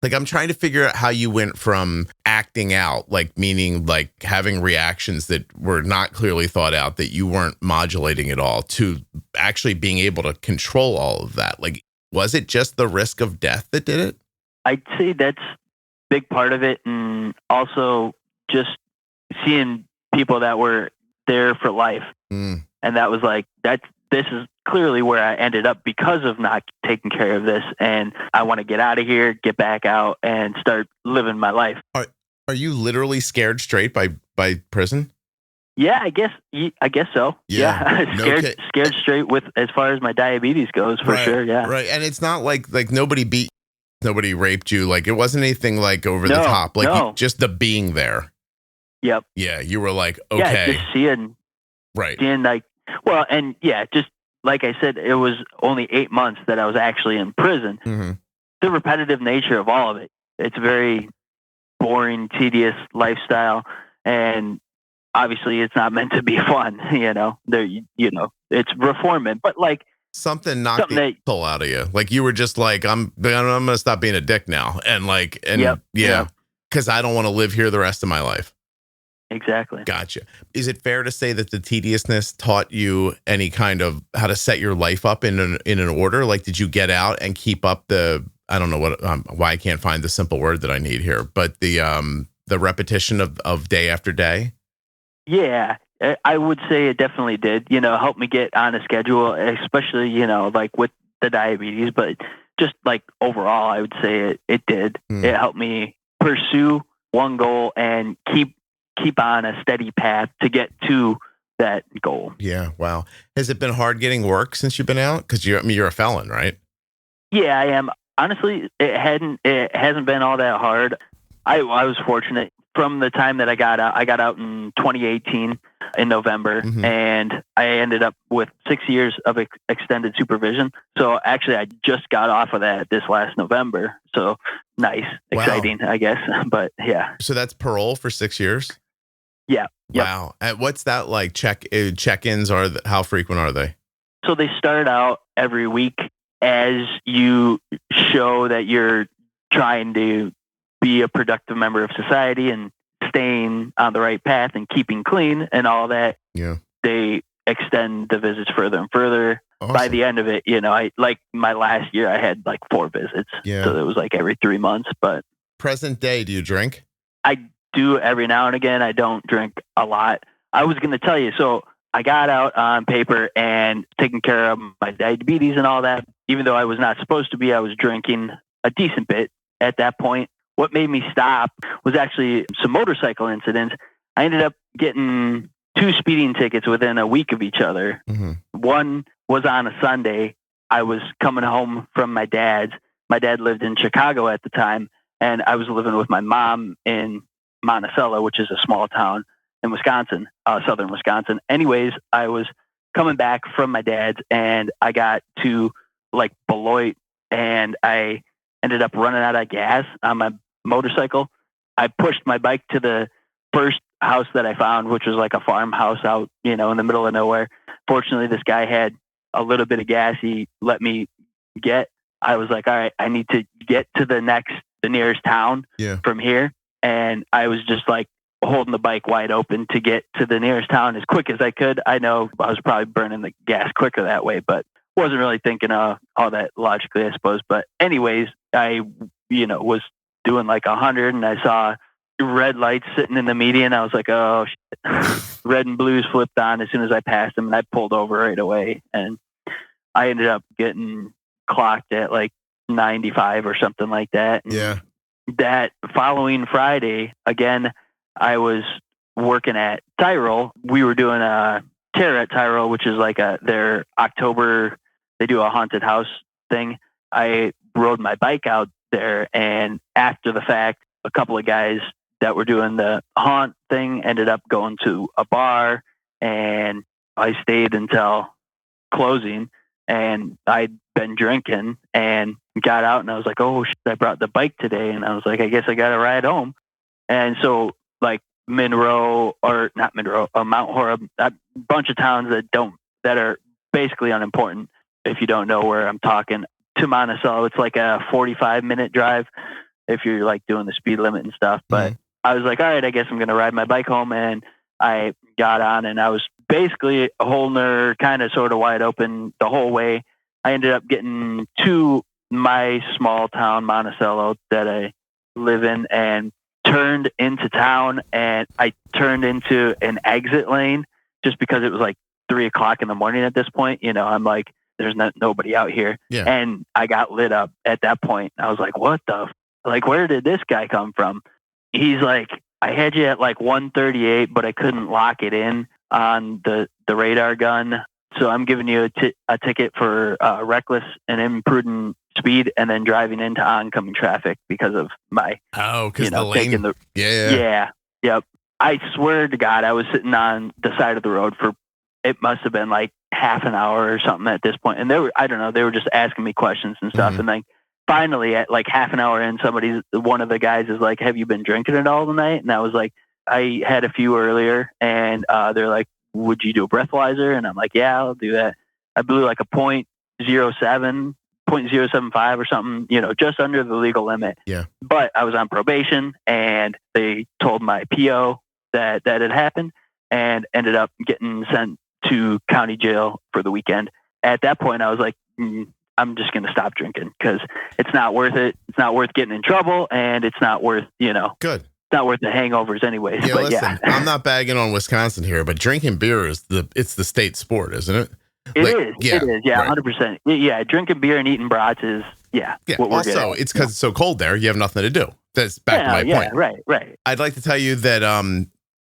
Speaker 1: Like, I'm trying to figure out how you went from acting out, like meaning like having reactions that were not clearly thought out, that you weren't modulating at all, to actually being able to control all of that. Like, was it just the risk of death that did it?
Speaker 2: I'd say that's a big part of it. And also just seeing people that were there for life. And that was like, this is clearly where I ended up because of not taking care of this. And I want to get out of here, get back out and start living my life.
Speaker 1: Are you literally scared straight by prison?
Speaker 2: Yeah, I guess so. Yeah. Scared straight with as far as my diabetes goes, for sure. Yeah.
Speaker 1: Right. And it's not like nobody beat, nobody raped you. Like, it wasn't anything like over the top. Like just the being there.
Speaker 2: Yep.
Speaker 1: Yeah. You were like, okay.
Speaker 2: Yeah, just seeing like Well, and yeah, just like I said, it was only 8 months that I was actually in prison.
Speaker 1: Mm-hmm.
Speaker 2: The repetitive nature of all of it, it's very boring, tedious lifestyle. And obviously it's not meant to be fun, it's reforming, but like
Speaker 1: something knocked the soul out of you. Like you were just like, I'm going to stop being a dick now. And like, and because I don't want to live here the rest of my life.
Speaker 2: Exactly.
Speaker 1: Gotcha. Is it fair to say that the tediousness taught you any kind of how to set your life up in an order? Like, did you get out and keep up I don't know why I can't find the simple word that I need here, but the repetition of day after day? Yeah,
Speaker 2: I would say it definitely did, help me get on a schedule, especially, like with the diabetes, but just like overall, I would say it did. It helped me pursue one goal and keep on a steady path to get to that goal.
Speaker 1: Yeah. Wow. Has it been hard getting work since you've been out? Because you're a felon, right?
Speaker 2: Yeah, I am. Honestly, it hasn't been all that hard. I was fortunate from the time that I got out in 2018 in November, and I ended up with 6 years of extended supervision. So actually, I just got off of that this last November. So nice, exciting, I guess. But yeah.
Speaker 1: So that's parole for 6 years?
Speaker 2: Yeah. Yep.
Speaker 1: Wow. And what's that like? Check-ins how frequent are they?
Speaker 2: So they start out every week as you show that you're trying to be a productive member of society and staying on the right path and keeping clean and all that.
Speaker 1: Yeah.
Speaker 2: They extend the visits further and further. Awesome. By the end of it, I like my last year, I had like 4 visits.
Speaker 1: Yeah.
Speaker 2: So it was like every 3 months. But
Speaker 1: present day, do you drink?
Speaker 2: I do every now and again. I don't drink a lot. I was going to tell you, so I got out on paper and taking care of my diabetes and all that. Even though I was not supposed to be, I was drinking a decent bit at that point. What made me stop was actually some motorcycle incidents. I ended up getting 2 speeding tickets within a week of each other. One was on a Sunday. I was coming home from my dad's. My dad lived in Chicago at the time, and I was living with my mom in Monticello, which is a small town in Wisconsin, southern Wisconsin. Anyways, I was coming back from my dad's, and I got to like Beloit, and I ended up running out of gas on my motorcycle. I pushed my bike to the first house that I found, which was like a farmhouse out, in the middle of nowhere. Fortunately, this guy had a little bit of gas he let me get. I was like, all right, I need to get to the nearest town from here. And I was just like holding the bike wide open to get to the nearest town as quick as I could. I know I was probably burning the gas quicker that way, but wasn't really thinking all that logically, I suppose. But anyways, I, was doing like 100 and I saw red lights sitting in the median. I was like, oh, shit. Red and blues flipped on as soon as I passed them, and I pulled over right away. And I ended up getting clocked at like 95 or something like that. And
Speaker 1: yeah.
Speaker 2: That following Friday, again, I was working at Tyrol. We were doing a tear at Tyrol, which is like their October, they do a haunted house thing. I rode my bike out there, and after the fact, a couple of guys that were doing the haunt thing ended up going to a bar, and I stayed until closing, and I'd been drinking and got out, and I was like, oh shit, I brought the bike today. And I was like, I guess I got to ride home. And so like Mount Horeb, a bunch of towns that are basically unimportant. If you don't know where I'm talking, to Monticello, it's like a 45-minute drive if you're like doing the speed limit and stuff. But I was like, all right, I guess I'm going to ride my bike home. And I got on, and I was basically holding her kind of sort of wide open the whole way. I ended up getting to my small town, Monticello, that I live in, and turned into town, and I turned into an exit lane just because it was like 3:00 in the morning at this point. I'm like, there's nobody out here.
Speaker 1: Yeah.
Speaker 2: And I got lit up at that point. I was like, what like, where did this guy come from? He's like, I had you at like 138, but I couldn't lock it in on the radar gun. So I'm giving you a ticket for reckless and imprudent speed, and then driving into oncoming traffic because of my,
Speaker 1: because the lane.
Speaker 2: Yeah. Yep. I swear to God, I was sitting on the side of the road for it must have been like half an hour or something at this point. And I don't know, they were just asking me questions and stuff. And then finally at like half an hour in, one of the guys is like, have you been drinking it all tonight? And I was like, I had a few earlier, and they're like, would you do a breathalyzer? And I'm like, yeah, I'll do that. I blew like a 0.075 or something, just under the legal limit.
Speaker 1: Yeah.
Speaker 2: But I was on probation, and they told my PO that had happened, and ended up getting sent to county jail for the weekend. At that point, I was like, I'm just going to stop drinking because it's not worth it. It's not worth getting in trouble, and it's not worth,
Speaker 1: Good.
Speaker 2: It's not worth the hangovers anyways.
Speaker 1: Yeah, listen, I'm not bagging on Wisconsin here, but drinking beer is it's the state sport, isn't it?
Speaker 2: It is. Yeah, right. 100%. Yeah, drinking beer and eating brats is, what we're
Speaker 1: also, it's because it's so cold there, you have nothing to do. That's back to my point.
Speaker 2: Right.
Speaker 1: I'd like to tell you that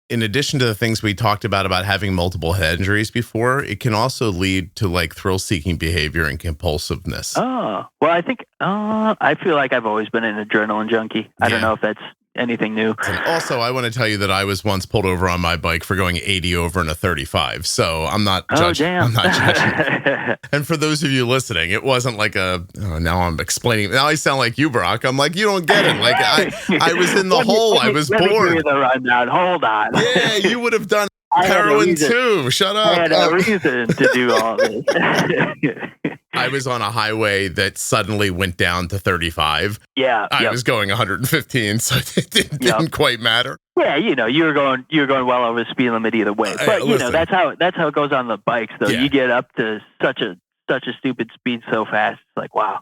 Speaker 1: in addition to the things we talked about having multiple head injuries before, it can also lead to like thrill-seeking behavior and compulsiveness.
Speaker 2: Oh, well, I think, I feel like I've always been an adrenaline junkie. I don't know if that's anything new.
Speaker 1: And also, I want to tell you that I was once pulled over on my bike for going 80 over in a 35. So I'm not judging. I'm not judging. And for those of you listening, it wasn't like now I'm explaining. Now I sound like you, Brock. I'm like, you don't get it. Like I was in the hole. I was bored.
Speaker 2: Give me the rundown. Hold on.
Speaker 1: Yeah, you would have done heroin too. Shut up.
Speaker 2: I had a reason to do all this.
Speaker 1: I was on a highway that suddenly went down to 35.
Speaker 2: Yeah.
Speaker 1: I was going 115, so it didn't quite matter.
Speaker 2: Yeah, you were going well over the speed limit either way. But that's how it goes on the bikes though. Yeah. You get up to such a stupid speed so fast. It's like, wow,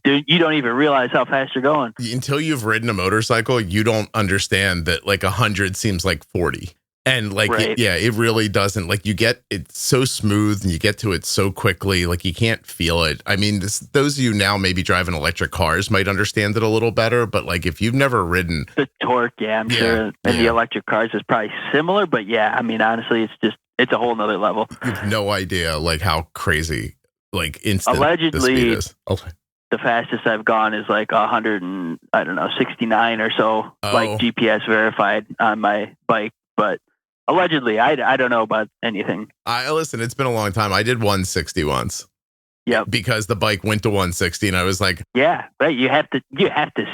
Speaker 2: you don't even realize how fast you're going.
Speaker 1: Until you've ridden a motorcycle, you don't understand that like 100 seems like 40. And like, it really doesn't. Like it's so smooth and you get to it so quickly. Like you can't feel it. I mean, those of you now maybe driving electric cars might understand it a little better. But like if you've never ridden. The
Speaker 2: torque, I'm sure. And the electric cars is probably similar. But I mean, honestly, it's a whole nother level.
Speaker 1: You have no idea like how crazy, like instant
Speaker 2: allegedly,
Speaker 1: the speed is. Okay.
Speaker 2: The fastest I've gone is like 169 or so, like GPS verified on my bike. But allegedly, I don't know about anything.
Speaker 1: Listen, it's been a long time. I did 160 once.
Speaker 2: Yep.
Speaker 1: Because the bike went to 160 and I was like,
Speaker 2: yeah, right. You have to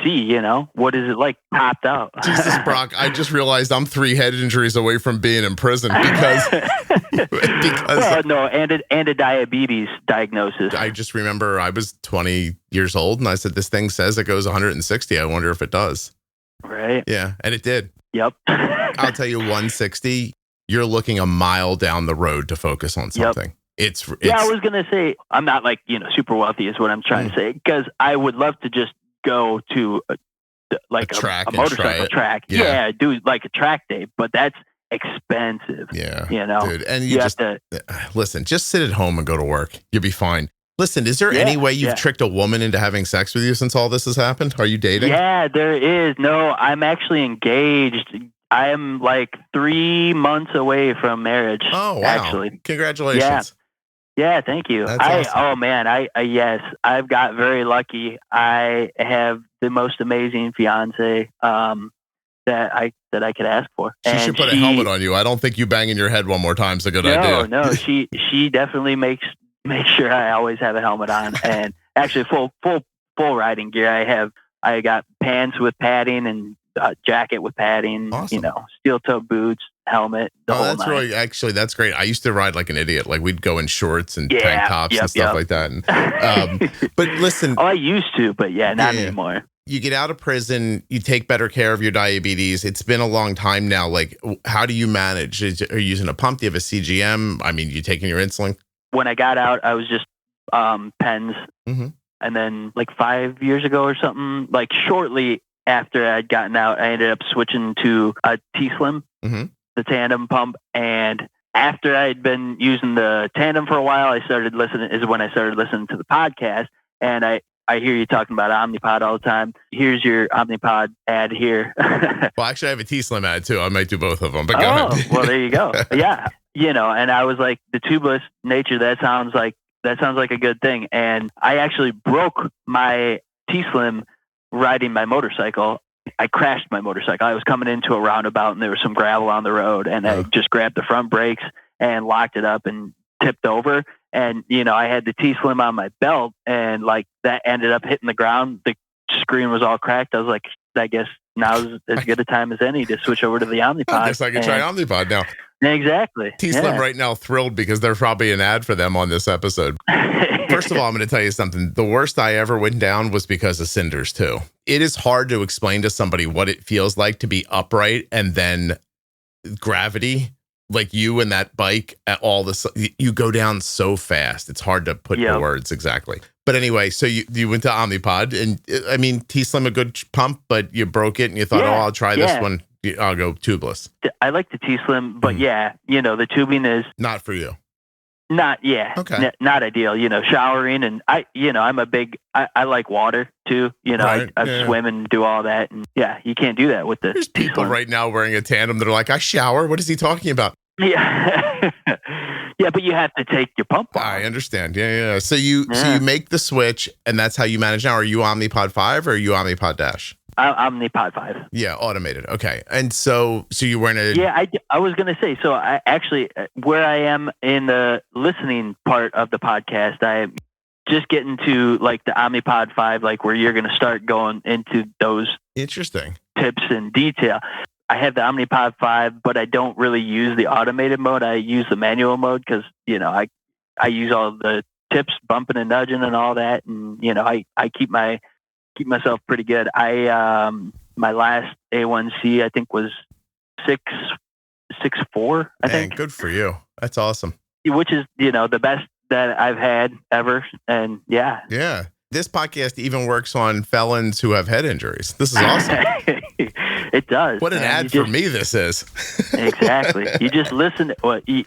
Speaker 2: see, what is it like topped out?
Speaker 1: Jesus, Brock, I just realized I'm 3 head injuries away from being in prison because
Speaker 2: and a diabetes diagnosis.
Speaker 1: I just remember I was 20 years old and I said, this thing says it goes 160. I wonder if it does.
Speaker 2: Right.
Speaker 1: Yeah. And it did.
Speaker 2: Yep.
Speaker 1: I'll tell you 160, you're looking a mile down the road to focus on something. Yep. It's
Speaker 2: I was going to say, I'm not like, super wealthy is what I'm trying to say, because I would love to just go to a motorcycle track. Yeah. Do like a track day, but that's expensive.
Speaker 1: Yeah.
Speaker 2: Dude,
Speaker 1: and you just have to listen, just sit at home and go to work. You'll be fine. Listen, is there any way you've tricked a woman into having sex with you since all this has happened? Are you dating?
Speaker 2: Yeah, there is. No, I'm actually engaged. I'm like 3 months away from marriage.
Speaker 1: Oh, wow.
Speaker 2: Actually.
Speaker 1: Congratulations.
Speaker 2: Yeah, thank you.
Speaker 1: That's awesome.
Speaker 2: Oh man, yes, I've got very lucky. I have the most amazing fiance that I could ask for.
Speaker 1: She should put a helmet on you. I don't think you banging your head one more time is a good idea.
Speaker 2: No, she definitely makes sure I always have a helmet on, and actually full riding gear. I got pants with padding and jacket with padding.
Speaker 1: Awesome.
Speaker 2: Steel toe boots, helmet.
Speaker 1: That's great. I used to ride like an idiot. Like we'd go in shorts and tank tops and stuff like that. And, but listen,
Speaker 2: I used to, but not anymore.
Speaker 1: You get out of prison, you take better care of your diabetes. It's been a long time now. Like, how do you manage? Are you using a pump? Do you have a CGM? I mean, you taking your insulin?
Speaker 2: When I got out, I was just pens.
Speaker 1: Mm-hmm.
Speaker 2: And then like 5 years ago or something, like shortly after I'd gotten out, I ended up switching to a T-Slim, the Tandem pump. And after I'd been using the Tandem for a while, I started listening to the podcast. And I hear you talking about Omnipod all the time. Here's your Omnipod ad here.
Speaker 1: Well, actually, I have a T-Slim ad too. I might do both of them, but go ahead.
Speaker 2: Well, there you go. Yeah. And I was like, the tubeless nature, that sounds like a good thing. And I actually broke my T-Slim riding my motorcycle. I crashed my motorcycle. I was coming into a roundabout and there was some gravel on the road, and I just grabbed the front brakes and locked it up and tipped over. And, I had the T-Slim on my belt, and like that ended up hitting the ground. The screen was all cracked. I was like, I guess now's as good a time as any to switch over to the Omnipod.
Speaker 1: I guess I can try Omnipod now.
Speaker 2: Exactly.
Speaker 1: T-Slim right now thrilled because there's probably an ad for them on this episode. First of all, I'm going to tell you something. The worst I ever went down was because of cinders too. It is hard to explain to somebody what it feels like to be upright and then gravity, like you and that bike at all this, you go down so fast. It's hard to put into words exactly. But anyway, so you went to Omnipod, and I mean, T-Slim a good pump, but you broke it and you thought, I'll try this one. I'll go tubeless.
Speaker 2: I like the T-Slim, but the tubing is
Speaker 1: not for you.
Speaker 2: Not not ideal. Showering, and I'm a big. I like water too. I swim and do all that, and you can't do that with the.
Speaker 1: There's people right now wearing a Tandem that are like, I shower. What is he talking about?
Speaker 2: Yeah, yeah, but you have to take your pump off.
Speaker 1: I understand. Yeah. So you make the switch, and that's how you manage now. Are you Omnipod 5 or are you Omnipod DASH?
Speaker 2: Omnipod 5.
Speaker 1: Yeah, automated. Okay. And so you weren't a...
Speaker 2: Yeah, I was going to say, so I actually, where I am in the listening part of the podcast, I just getting to like the Omnipod 5, like where you're going to start going into those
Speaker 1: interesting
Speaker 2: tips in detail. I have the Omnipod 5, but I don't really use the automated mode. I use the manual mode because, I use all the tips, bumping and nudging and all that. And, I keep myself pretty good. My last A1C I think was 6.4. I think.
Speaker 1: Good for you. That's awesome.
Speaker 2: Which is the best that I've had ever. And yeah.
Speaker 1: This podcast even works on felons who have head injuries. This is awesome.
Speaker 2: It does.
Speaker 1: What an ad for me this is.
Speaker 2: Exactly. You just listen.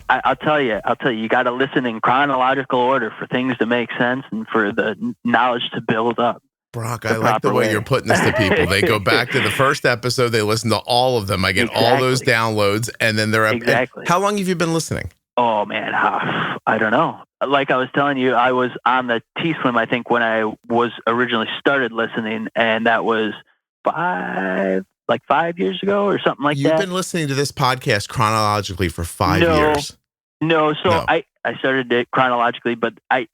Speaker 2: I'll tell you, you got to listen in chronological order for things to make sense and for the knowledge to build up.
Speaker 1: Brock, I like the way you're putting this to people. They go back to the first episode. They listen to all of them. I get all those downloads, and then they're
Speaker 2: exactly.
Speaker 1: How long have you been listening?
Speaker 2: Oh man, I don't know. Like I was telling you, I was on the T-Slim, I think, when I was originally started listening, and that was 5 years ago or something like that.
Speaker 1: You've been listening to this podcast chronologically for 5 years.
Speaker 2: No. I started it chronologically, but I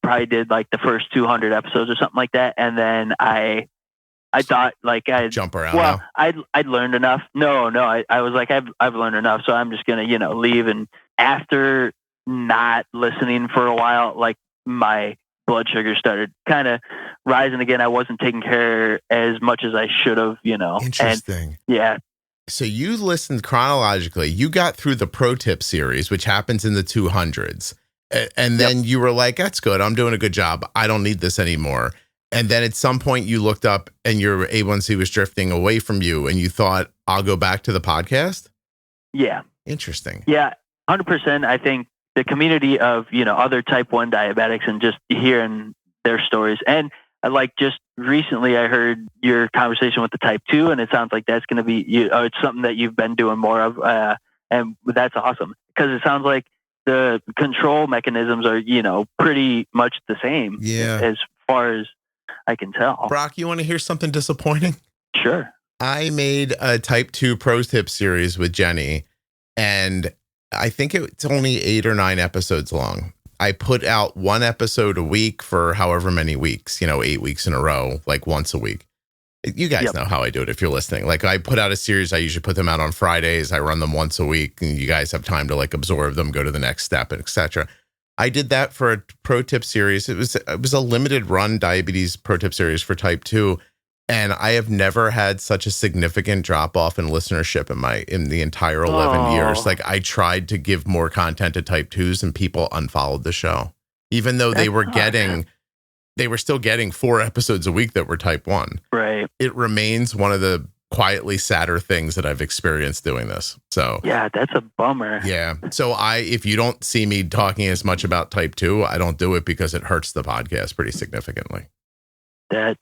Speaker 2: probably did like the first 200 episodes or something like that, and then I thought like I'd
Speaker 1: jump around.
Speaker 2: Well,
Speaker 1: now.
Speaker 2: I'd learned enough. No, I was like I've learned enough, so I'm just gonna leave. And after not listening for a while, like my blood sugar started kind of rising again. I wasn't taking care as much as I should have.
Speaker 1: Interesting.
Speaker 2: And,
Speaker 1: So you listened chronologically. You got through the pro tip series, which happens in the 200s. And then you were like, that's good. I'm doing a good job. I don't need this anymore. And then at some point you looked up and your A1C was drifting away from you and you thought, I'll go back to the podcast?
Speaker 2: Yeah.
Speaker 1: Interesting.
Speaker 2: Yeah, 100%. I think the community of, other type 1 diabetics and just hearing their stories. And like just recently I heard your conversation with the type 2, and it sounds like that's going to be, it's something that you've been doing more of. And that's awesome because it sounds like the control mechanisms are, pretty much the same as far as I can tell.
Speaker 1: Brock, you want to hear something disappointing?
Speaker 2: Sure.
Speaker 1: I made a type 2 pro tip series with Jenny, and I think it's only 8 or 9 episodes long. I put out 1 episode a week for however many weeks, 8 weeks in a row, like once a week. You guys know how I do it if you're listening. Like I put out a series, I usually put them out on Fridays. I run them once a week and you guys have time to like absorb them, go to the next step, etc. I did that for a pro tip series. It was a limited run diabetes pro tip series for type 2. And I have never had such a significant drop off in listenership in the entire 11 years. Like I tried to give more content to type 2s and people unfollowed the show, even though they were still getting 4 episodes a week that were type 1.
Speaker 2: Right.
Speaker 1: It remains one of the quietly sadder things that I've experienced doing this. So
Speaker 2: yeah, that's a bummer.
Speaker 1: Yeah. So if you don't see me talking as much about type 2, I don't do it because it hurts the podcast pretty significantly.
Speaker 2: That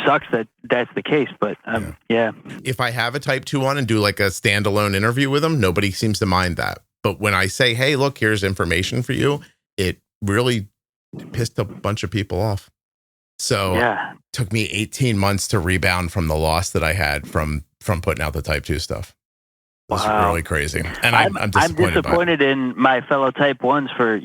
Speaker 2: sucks that that's the case, but yeah.
Speaker 1: If I have a type 2 on and do like a standalone interview with them, nobody seems to mind that. But when I say, hey, look, here's information for you, it really pissed a bunch of people off. So it took me 18 months to rebound from the loss that I had from putting out the type 2 stuff. That's
Speaker 2: Wow.
Speaker 1: really crazy. And I'm
Speaker 2: I'm
Speaker 1: disappointed by it.
Speaker 2: in my fellow type 1s for,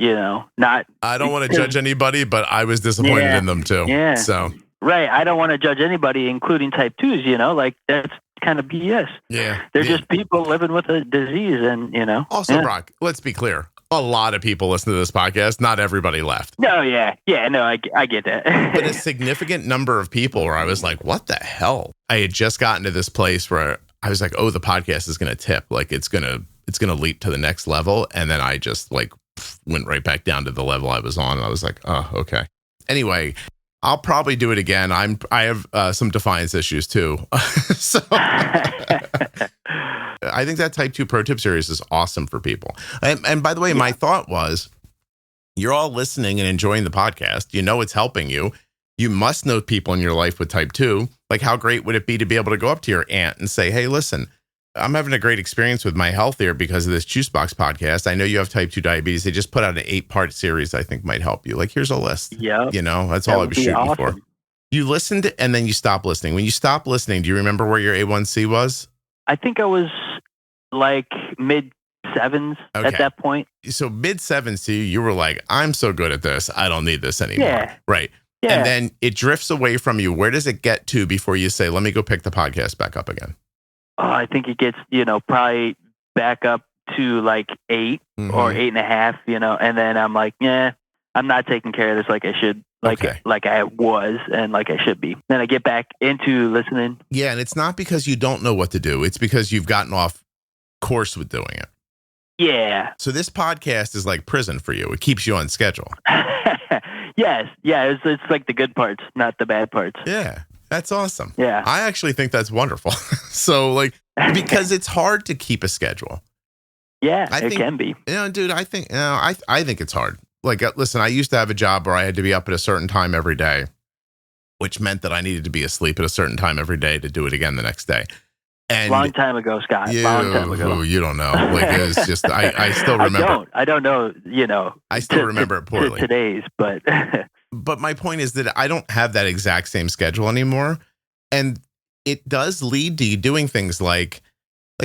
Speaker 2: not.
Speaker 1: I don't want to judge anybody, but I was disappointed
Speaker 2: Yeah,
Speaker 1: in them too.
Speaker 2: yeah.
Speaker 1: So,
Speaker 2: Right. I don't want to judge anybody, including type 2s, like that's kind of BS.
Speaker 1: yeah.
Speaker 2: They're just people living with a disease and,
Speaker 1: Also,
Speaker 2: yeah.
Speaker 1: Brock, let's be clear. A lot of people listen to this podcast. Not everybody left.
Speaker 2: No, yeah. Yeah, no, I get that.
Speaker 1: But a significant number of people where I was like, what the hell? I had just gotten to this place where I was like, oh, the podcast is going to tip. Like it's going to leap to the next level. And then I just like went right back down to the level I was on. And I was like, oh, okay. Anyway, I'll probably do it again. I have some defiance issues too. So I think that type 2 pro tip series is awesome for people. And by the way, my thought was, you're all listening and enjoying the podcast. It's helping you. You must know people in your life with type 2. Like, how great would it be to be able to go up to your aunt and say, hey, listen, I'm having a great experience with my health here because of this Juicebox podcast. I know you have type 2 diabetes. They just put out an 8-part series I think might help you. Like, here's a list.
Speaker 2: Yeah.
Speaker 1: That's all I was shooting for. You listened and then you stopped listening. When you stopped listening, do you remember where your A1C was?
Speaker 2: I think I was like mid-7s at that point.
Speaker 1: So mid-7s to you were like, I'm so good at this. I don't need this anymore.
Speaker 2: Yeah.
Speaker 1: Right.
Speaker 2: Yeah.
Speaker 1: And then it drifts away from you. Where does it get to before you say, let me go pick the podcast back up again?
Speaker 2: Oh, I think it gets, probably back up to like 8 or 8.5, and then I'm like, yeah, I'm not taking care of this like I should, like I was and like I should be. Then I get back into listening.
Speaker 1: Yeah, and it's not because you don't know what to do. It's because you've gotten off course with doing it.
Speaker 2: Yeah.
Speaker 1: So this podcast is like prison for you. It keeps you on schedule.
Speaker 2: Yes. Yeah, it's like the good parts, not the bad parts.
Speaker 1: Yeah. That's awesome.
Speaker 2: Yeah.
Speaker 1: I actually think that's wonderful. So like, because it's hard to keep a schedule.
Speaker 2: Yeah,
Speaker 1: I think,
Speaker 2: it can be.
Speaker 1: Dude, I think it's hard. Like, listen, I used to have a job where I had to be up at a certain time every day, which meant that I needed to be asleep at a certain time every day to do it again the next day. And
Speaker 2: long time ago, Scott. Long time ago.
Speaker 1: You don't know. Like, it's just, I still remember.
Speaker 2: I don't know,
Speaker 1: I still remember it poorly.
Speaker 2: Today's, but.
Speaker 1: But my point is that I don't have that exact same schedule anymore. And it does lead to you doing things like,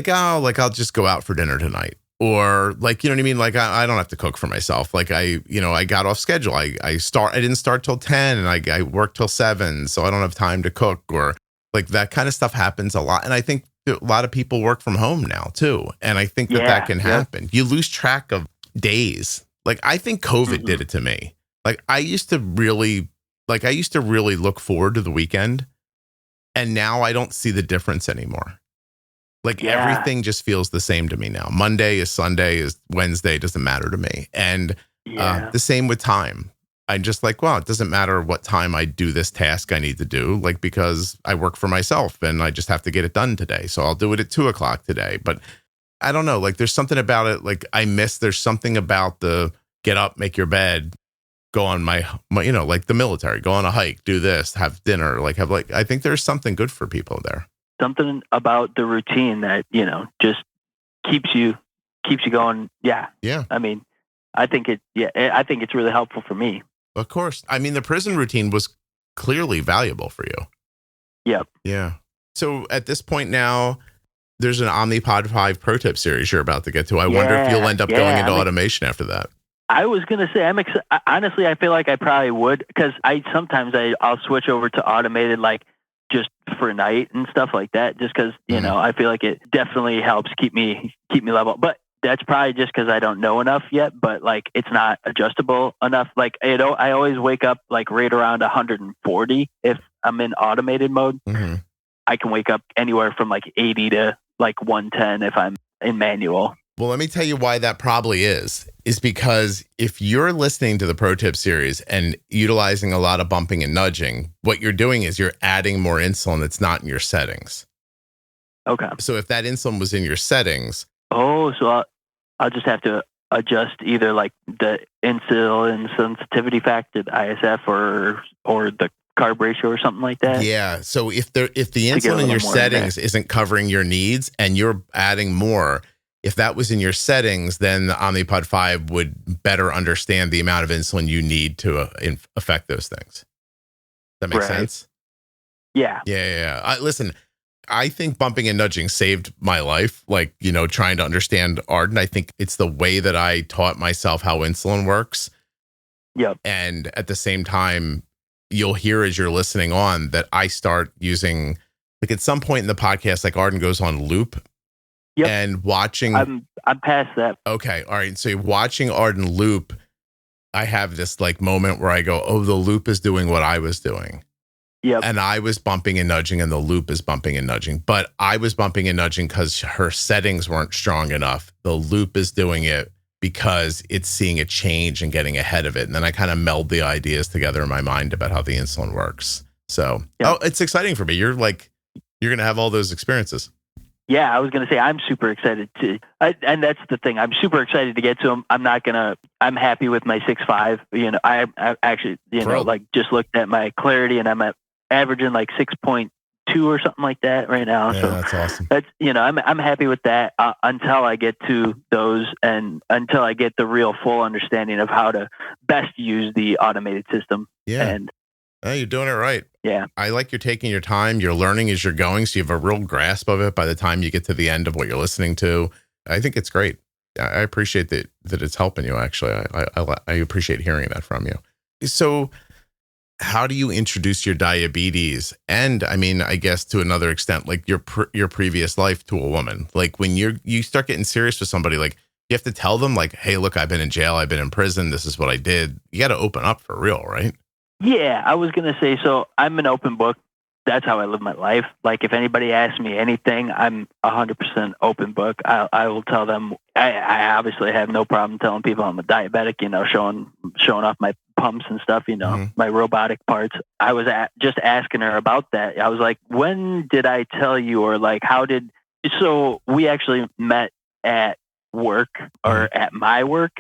Speaker 1: I'll just go out for dinner tonight. Or like, you know what I mean? Like, I don't have to cook for myself. Like I got off schedule. I didn't start till 10 and I worked till 7. So I don't have time to cook, or like that kind of stuff happens a lot. And I think a lot of people work from home now too. And I think that can happen. You lose track of days. Like, I think COVID did it to me. Like, I used to really look forward to the weekend, and now I don't see the difference anymore. Like, everything just feels the same to me now. Monday is Sunday is Wednesday, doesn't matter to me. And the same with time. I'm just like, well, it doesn't matter what time I do this task I need to do, like, because I work for myself and I just have to get it done today. So I'll do it at 2:00 today. But I don't know, like, there's something about it. Like, there's something about the get up, make your bed, go on my like the military, go on a hike, do this, have dinner, I think there's something good for people there.
Speaker 2: Something about the routine that, just keeps you going. Yeah.
Speaker 1: Yeah.
Speaker 2: I mean, I think it's really helpful for me.
Speaker 1: Of course. I mean, the prison routine was clearly valuable for you.
Speaker 2: Yep.
Speaker 1: Yeah. So at this point now, there's an Omnipod 5 Pro Tip series you're about to get to. I wonder if you'll end up going into automation after that.
Speaker 2: I was going to say, honestly, I feel like I probably would, because I'll switch over to automated, like just for night and stuff like that, just because, I feel like it definitely helps keep me level. But that's probably just because I don't know enough yet, but like, it's not adjustable enough. Like, I always wake up like right around 140 if I'm in automated mode. Mm-hmm. I can wake up anywhere from like 80 to like 110 if I'm in manual.
Speaker 1: Well, let me tell you why that probably is because if you're listening to the Pro Tip series and utilizing a lot of bumping and nudging, what you're doing is you're adding more insulin that's not in your settings.
Speaker 2: Okay.
Speaker 1: So if that insulin was in your settings.
Speaker 2: Oh, so I'll just have to adjust either like the insulin sensitivity factor, the ISF, or the carb ratio or something like that.
Speaker 1: Yeah. So if the insulin in your settings isn't covering your needs and you're adding more, if that was in your settings, then the Omnipod 5 would better understand the amount of insulin you need to affect those things. That makes sense?
Speaker 2: Yeah.
Speaker 1: Yeah. Listen, I think bumping and nudging saved my life. Like, you know, trying to understand Arden. I think it's the way that I taught myself how insulin works.
Speaker 2: Yep.
Speaker 1: And at the same time, you'll hear as you're listening on that I start using, like at some point in the podcast, like Arden goes on loop.
Speaker 2: Yep.
Speaker 1: And watching.
Speaker 2: I'm past that.
Speaker 1: Okay. All right. So watching Arden loop, I have this like moment where I go, oh, the loop is doing what I was doing.
Speaker 2: Yep.
Speaker 1: And I was bumping and nudging and the loop is bumping and nudging, but I was bumping and nudging because her settings weren't strong enough. The loop is doing it because it's seeing a change and getting ahead of it. And then I kind of meld the ideas together in my mind about how the insulin works. So, it's exciting for me. You're going to have all those experiences.
Speaker 2: Yeah, I was going to say, I'm super excited and that's the thing. I'm super excited to get to them. I'm happy with my 6.5. You know, I actually, like just looked at my clarity and I'm averaging like 6.2 or something like that right now.
Speaker 1: Yeah,
Speaker 2: so
Speaker 1: that's awesome.
Speaker 2: That's, I'm happy with that until I get to those and until I get the real full understanding of how to best use the automated system.
Speaker 1: Yeah.
Speaker 2: And
Speaker 1: you're doing it right.
Speaker 2: Yeah.
Speaker 1: I like you're taking your time. You're learning as you're going. So you have a real grasp of it by the time you get to the end of what you're listening to. I think it's great. I appreciate that it's helping you, actually. I appreciate hearing that from you. So how do you introduce your diabetes? And I mean, I guess to another extent, like your previous life to a woman, like when you start getting serious with somebody, like you have to tell them like, hey, look, I've been in jail. I've been in prison. This is what I did. You got to open up for real, right?
Speaker 2: Yeah, I was going to say, so I'm an open book. That's how I live my life. Like if anybody asks me anything, I'm 100% open book. I will tell them. I obviously have no problem telling people I'm a diabetic, showing off my pumps and stuff, my robotic parts. I was just asking her about that. I was like, when did I tell you, or like, so we actually met at work or at my work.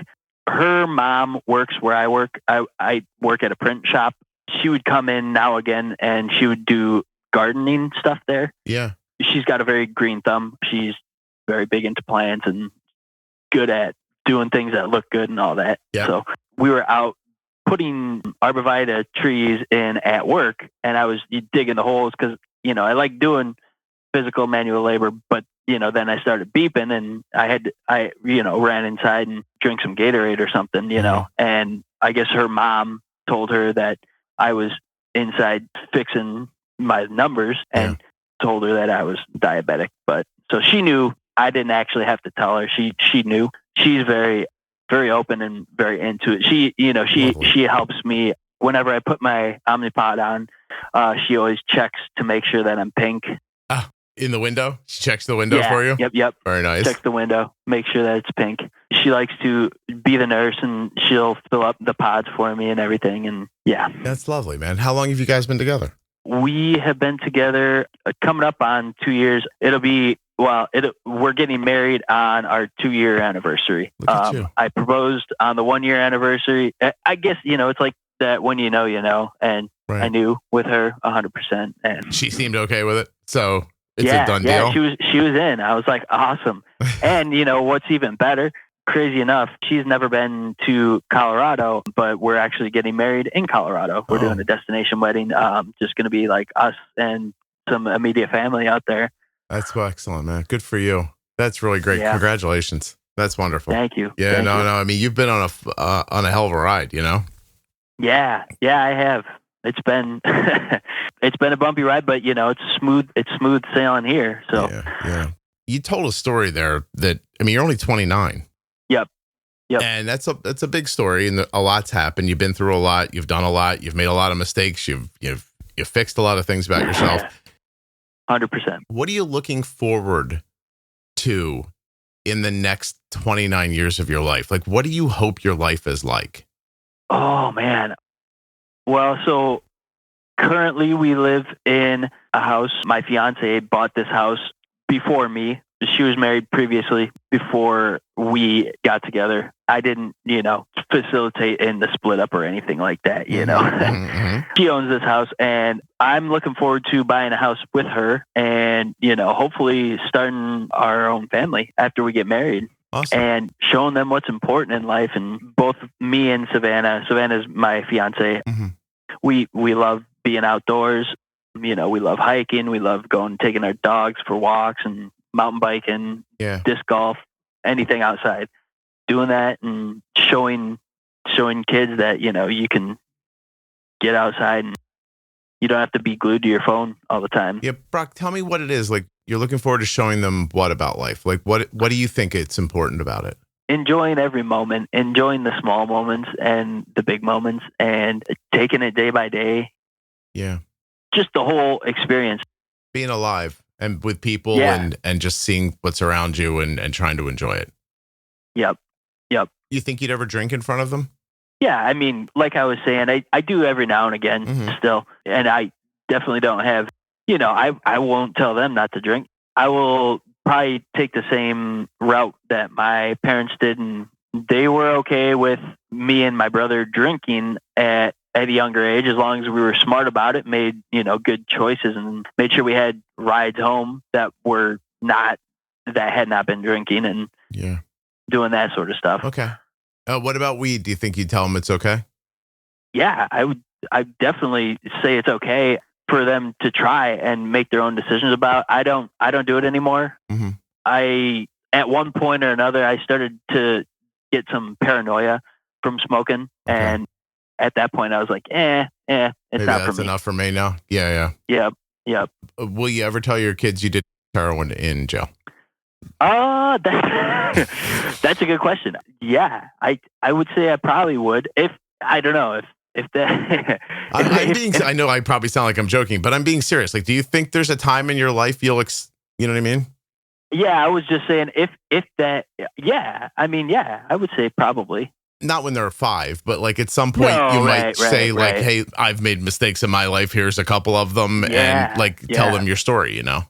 Speaker 2: Her mom works where I work. I work at a print shop. She would come in now again and she would do gardening stuff there.
Speaker 1: Yeah.
Speaker 2: She's got a very green thumb. She's very big into plants and good at doing things that look good and all that.
Speaker 1: Yep.
Speaker 2: So we were out putting arborvitae trees in at work, and I was digging the holes because, I like doing physical manual labor, but then I started beeping and I ran inside and drank some Gatorade or something, and I guess her mom told her that I was inside fixing my numbers and told her that I was diabetic. But so she knew. I didn't actually have to tell her. She knew. She's very, very open and very into it. She helps me whenever I put my Omnipod on. She always checks to make sure that I'm pink.
Speaker 1: In the window? She checks the window for you?
Speaker 2: Yep.
Speaker 1: Very nice.
Speaker 2: Checks the window, make sure that it's pink. She likes to be the nurse and she'll fill up the pods for me and everything. And yeah.
Speaker 1: That's lovely, man. How long have you guys been together?
Speaker 2: We have been together coming up on 2 years. We're getting married on our 2-year anniversary.
Speaker 1: Look at you.
Speaker 2: I proposed on the 1-year anniversary. I guess, it's like that when you know, and right. I knew with her 100%. And
Speaker 1: she seemed okay with it. So it's a done deal.
Speaker 2: Yeah, she was in. I was like, awesome. And what's even better, crazy enough, she's never been to Colorado, but we're actually getting married in Colorado. We're doing a destination wedding. Just going to be like us and some immediate family out there. That's
Speaker 1: excellent, man. Good for you. That's really great. Yeah. Congratulations. That's wonderful.
Speaker 2: Thank you.
Speaker 1: Yeah,
Speaker 2: Thank you.
Speaker 1: I mean, you've been on a hell of a ride,
Speaker 2: Yeah, I have. It's been a bumpy ride, but it's smooth sailing here. So
Speaker 1: yeah. You told a story there that, you're only 29.
Speaker 2: Yep.
Speaker 1: And that's a big story, and a lot's happened. You've been through a lot. You've done a lot. You've made a lot of mistakes. You've fixed a lot of things about yourself.
Speaker 2: 100%.
Speaker 1: What are you looking forward to in the next 29 years of your life? Like, what do you hope your life is like?
Speaker 2: Oh, man. Well, so currently we live in a house. My fiance bought this house before me. She was married previously before we got together. I didn't, facilitate in the split up or anything like that, Mm-hmm. She owns this house, and I'm looking forward to buying a house with her and, hopefully starting our own family after we get married.
Speaker 1: Awesome.
Speaker 2: And showing them what's important in life. And both me and Savannah's my fiance. Mm-hmm. We love being outdoors. You know, we love hiking. We love taking our dogs for walks and mountain biking, disc golf, anything outside. Doing that and showing kids that, you know, you can get outside and you don't have to be glued to your phone all the time.
Speaker 1: Yeah, Brock, tell me what it is. Like, you're looking forward to showing them what about life? Like, what do you think it's important about it?
Speaker 2: Enjoying every moment, enjoying the small moments and the big moments, and taking it day by day.
Speaker 1: Yeah.
Speaker 2: Just the whole experience.
Speaker 1: Being alive and with people and just seeing what's around you and trying to enjoy it.
Speaker 2: Yep.
Speaker 1: You think you'd ever drink in front of them?
Speaker 2: Yeah, I mean, like I was saying, I do every now and again still. And I definitely don't have, you know, I won't tell them not to drink. I will probably take the same route that my parents did. And they were okay with me and my brother drinking at a younger age, as long as we were smart about it, made, you know, good choices and made sure we had rides home that had not been drinking and doing that sort of stuff.
Speaker 1: Okay. What about weed? Do you think you'd tell them it's okay?
Speaker 2: Yeah, I'd definitely say it's okay for them to try and make their own decisions about. I don't do it anymore. At one point or another, I started to get some paranoia from smoking. Okay. And at that point I was like, it's maybe not for me.
Speaker 1: Enough for me now. Yeah.
Speaker 2: Yep.
Speaker 1: Will you ever tell your kids you did heroin in jail?
Speaker 2: That's a good question. Yeah, I would say I probably would. I don't know if that.
Speaker 1: I know I probably sound like I'm joking, but I'm being serious. Like, do you think there's a time in your life you know what I mean?
Speaker 2: Yeah, I was just saying if that. Yeah, I mean, yeah, I would say probably.
Speaker 1: Not when they're 5, but like at some point you might say like, hey, I've made mistakes in my life. Here's a couple of them, and like tell them your story. You know.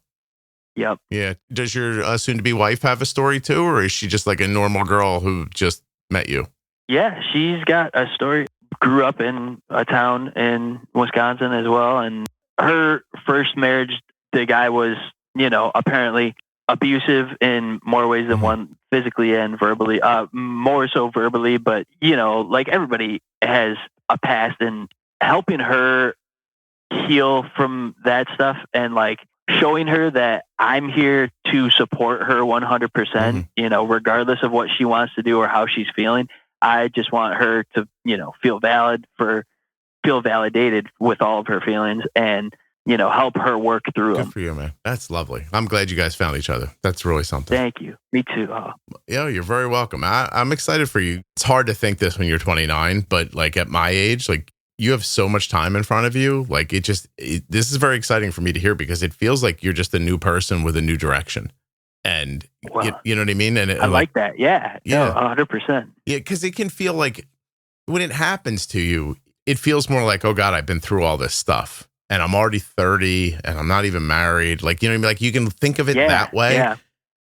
Speaker 2: Yep.
Speaker 1: Yeah. Does your soon-to-be wife have a story too, or is she just like a normal girl who just met you?
Speaker 2: Yeah, she's got a story. Grew up in a town in Wisconsin as well, and her first marriage, the guy was, you know, apparently abusive in more ways than one, physically and verbally. More so verbally, but you know, like everybody has a past, and helping her heal from that stuff and like showing her that I'm here to support her 100%, you know, regardless of what she wants to do or how she's feeling. I just want her to, you know, feel validated with all of her feelings and, you know, help her work through them.
Speaker 1: Good for you, man. That's lovely. I'm glad you guys found each other. That's really something.
Speaker 2: Thank you. Me too.
Speaker 1: Yeah, you're very welcome. I'm excited for you. It's hard to think this when you're 29, but like at my age, like, you have so much time in front of you. Like this is very exciting for me to hear because it feels like you're just a new person with a new direction. And you know what I mean? And
Speaker 2: I like that. Yeah. No, 100%.
Speaker 1: Yeah. Cause it can feel like when it happens to you, it feels more like, oh God, I've been through all this stuff and I'm already 30 and I'm not even married. Like, you know what I mean? Like you can think of it that way. Yeah.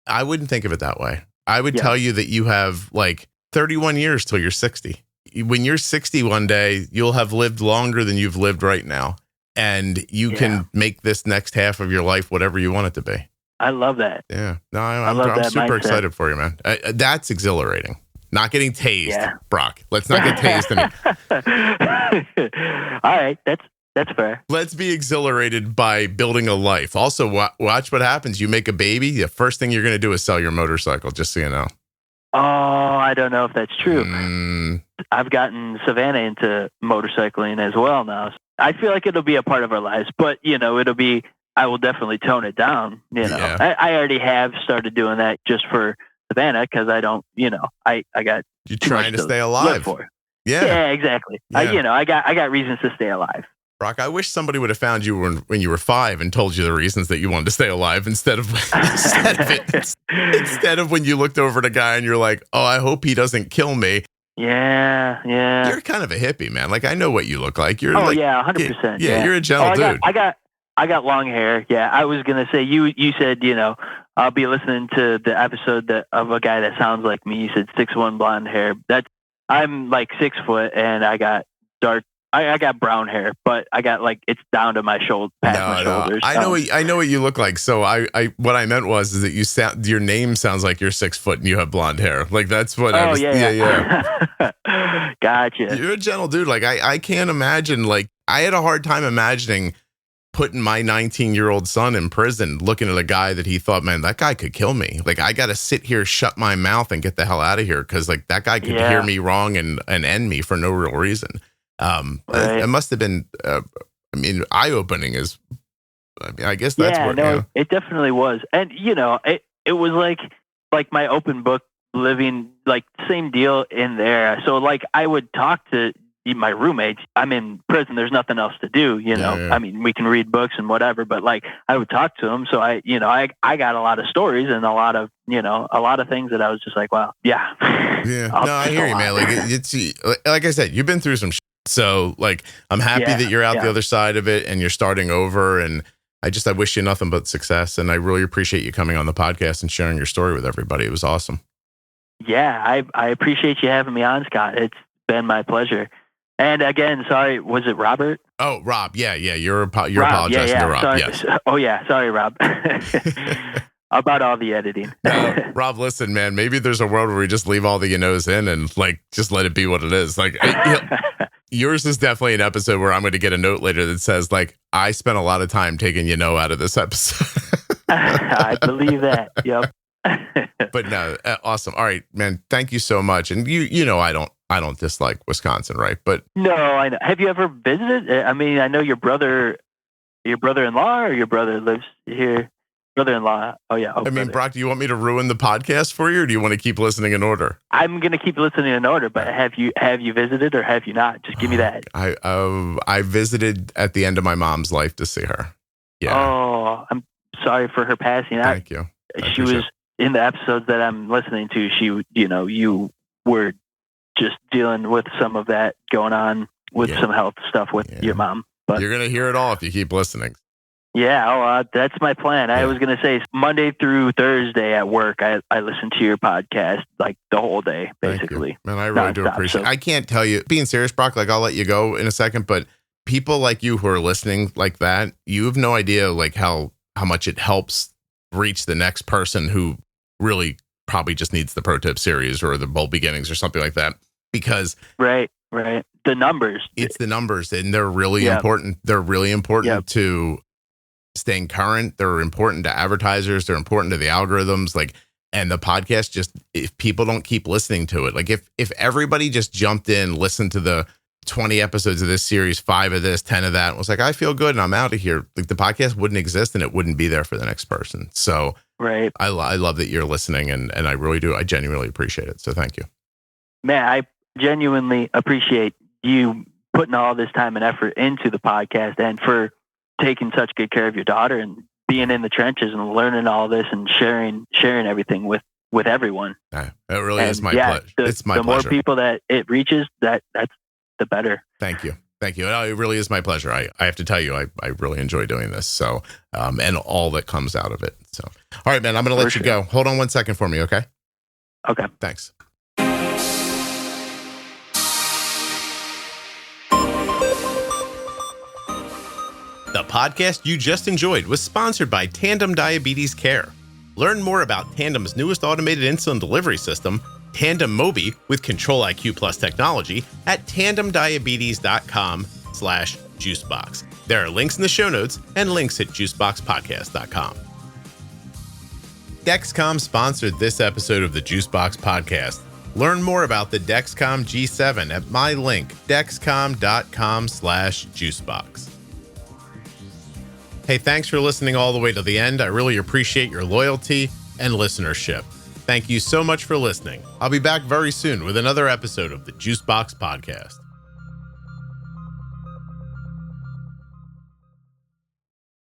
Speaker 1: I wouldn't think of it that way. I would tell you that you have like 31 years till you're 60. When you're 60 one day, you'll have lived longer than you've lived right now. And you can make this next half of your life whatever you want it to be.
Speaker 2: I love that.
Speaker 1: Yeah. No, I'm super excited for you, man. That's exhilarating. Not getting tased, Brock. Let's not get tased.
Speaker 2: All right. That's fair.
Speaker 1: Let's be exhilarated by building a life. Also, watch what happens. You make a baby. The first thing you're going to do is sell your motorcycle, just so you know.
Speaker 2: Oh, I don't know if that's true. I've gotten Savannah into motorcycling as well now. I feel like it'll be a part of our lives, but you know, I will definitely tone it down. You know, I already have started doing that just for Savannah because I don't, you know, I got.
Speaker 1: You're trying to stay alive.
Speaker 2: For. Yeah, exactly. Yeah. I got reasons to stay alive.
Speaker 1: Brock, I wish somebody would have found you when you were 5 and told you the reasons that you wanted to stay alive instead of when you looked over at a guy and you're like, oh, I hope he doesn't kill me.
Speaker 2: Yeah.
Speaker 1: You're kind of a hippie, man. Like I know what you look like. You're
Speaker 2: 100%.
Speaker 1: Yeah, you're a gentle dude.
Speaker 2: I got long hair. Yeah, I was gonna say you said, you know, I'll be listening to the episode of a guy that sounds like me. You said 6'1" blonde hair. I'm like 6 foot and I got dark. I got brown hair, but I got like it's down to my shoulders. I
Speaker 1: know what you look like. So what I meant was that your name sounds like you're 6 foot and you have blonde hair. Like that's what.
Speaker 2: Yeah. Gotcha.
Speaker 1: You're a gentle dude. Like I can't imagine. Like I had a hard time imagining putting my 19-year-old son in prison, looking at a guy that he thought, man, that guy could kill me. Like, I got to sit here, shut my mouth, and get the hell out of here because, like, that guy could hear me wrong and end me for no real reason. It must have been, eye-opening is, I guess that's where.
Speaker 2: It definitely was. And, it was like my open book living, like, same deal in there. So, like, I would talk to my roommates. I'm in prison. There's nothing else to do, I mean, we can read books and whatever, but like I would talk to them. So I got a lot of stories and a lot of things that I was just like, wow. Yeah.
Speaker 1: Yeah. No, I hear you, man. Like it's like I said, you've been through some shit. So like, I'm happy that you're out the other side of it and you're starting over. And I wish you nothing but success. And I really appreciate you coming on the podcast and sharing your story with everybody. It was awesome.
Speaker 2: Yeah. I appreciate you having me on, Scott. It's been my pleasure. And again, sorry, was it Robert?
Speaker 1: Oh, Rob. Yeah. You're apologizing to Rob.
Speaker 2: Sorry.
Speaker 1: Yes.
Speaker 2: Oh, yeah. Sorry, Rob. About all the editing.
Speaker 1: No, Rob, listen, man, maybe there's a world where we just leave all the knows in and like just let it be what it is. Like yours is definitely an episode where I'm going to get a note later that says like, I spent a lot of time taking out of this episode.
Speaker 2: I believe that. Yep.
Speaker 1: But no, awesome. All right, man. Thank you so much. And I don't dislike Wisconsin, right? But
Speaker 2: no, I know. Have you ever visited? I mean, I know your brother-in-law or your brother lives here. Brother-in-law. Oh yeah.
Speaker 1: I mean, Brock, do you want me to ruin the podcast for you, or do you want to keep listening in order?
Speaker 2: I'm going to keep listening in order, but have you visited or have you not? Just give me that.
Speaker 1: I visited at the end of my mom's life to see her. Yeah.
Speaker 2: Oh, I'm sorry for her passing.
Speaker 1: Thank you.
Speaker 2: She was in the episodes that I'm listening to. She, you were just dealing with some of that going on with some health stuff with your mom. But
Speaker 1: you're going to hear it all if you keep listening.
Speaker 2: Yeah, that's my plan. I was going to say Monday through Thursday at work, I listen to your podcast like the whole day, basically.
Speaker 1: Man, I really do appreciate it. I can't tell you, being serious, Brock, like I'll let you go in a second, but people like you who are listening like that, you have no idea like how much it helps reach the next person who really probably just needs the Pro Tip series or the Bold Beginnings or something like that. Because
Speaker 2: right. The numbers.
Speaker 1: It's the numbers, and they're really important. They're really important to staying current. They're important to advertisers. They're important to the algorithms. Like, and the podcast, just if people don't keep listening to it, like if everybody just jumped in, listened to the 20 episodes of this series, 5 of this, 10 of that, and was like, I feel good and I'm out of here. Like the podcast wouldn't exist and it wouldn't be there for the next person. So
Speaker 2: right.
Speaker 1: I love that you're listening and I really do. I genuinely appreciate it. So thank you.
Speaker 2: Man, I genuinely appreciate you putting all this time and effort into the podcast and for taking such good care of your daughter and being in the trenches and learning all this and sharing everything with everyone.
Speaker 1: It really is my pleasure. It's my pleasure.
Speaker 2: The more people that it reaches, that's the better.
Speaker 1: Thank you. It really is my pleasure. I have to tell you, I really enjoy doing this. So, and all that comes out of it. So, all right, man, I'm going to let you go. Hold on one second for me. Okay.
Speaker 2: Okay.
Speaker 1: Thanks. The podcast you just enjoyed was sponsored by Tandem Diabetes Care. Learn more about Tandem's newest automated insulin delivery system, Tandem Mobi with Control IQ Plus technology at tandemdiabetes.com/juicebox. There are links in the show notes and links at juiceboxpodcast.com. Dexcom sponsored this episode of the Juicebox Podcast. Learn more about the Dexcom G7 at my link, dexcom.com/juicebox. Hey, thanks for listening all the way to the end. I really appreciate your loyalty and listenership. Thank you so much for listening. I'll be back very soon with another episode of the Juicebox Podcast.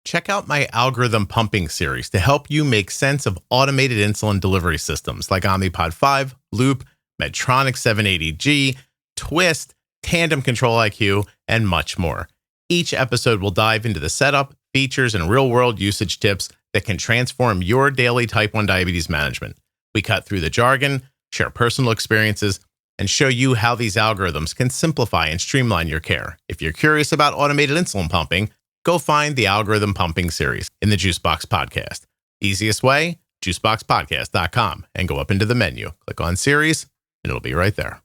Speaker 1: Check out my algorithm pumping series to help you make sense of automated insulin delivery systems like Omnipod 5, Loop, Medtronic 780G, twiist, Tandem Control IQ, and much more. Each episode will dive into the setup, features, and real-world usage tips that can transform your daily type 1 diabetes management. We cut through the jargon, share personal experiences, and show you how these algorithms can simplify and streamline your care. If you're curious about automated insulin pumping, go find the Algorithm Pumping series in the Juicebox Podcast. Easiest way, juiceboxpodcast.com, and go up into the menu. Click on series, and it'll be right there.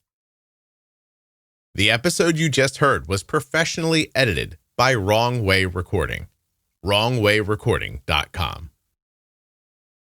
Speaker 1: The episode you just heard was professionally edited by Wrong Way Recording. wrongwayrecording.com.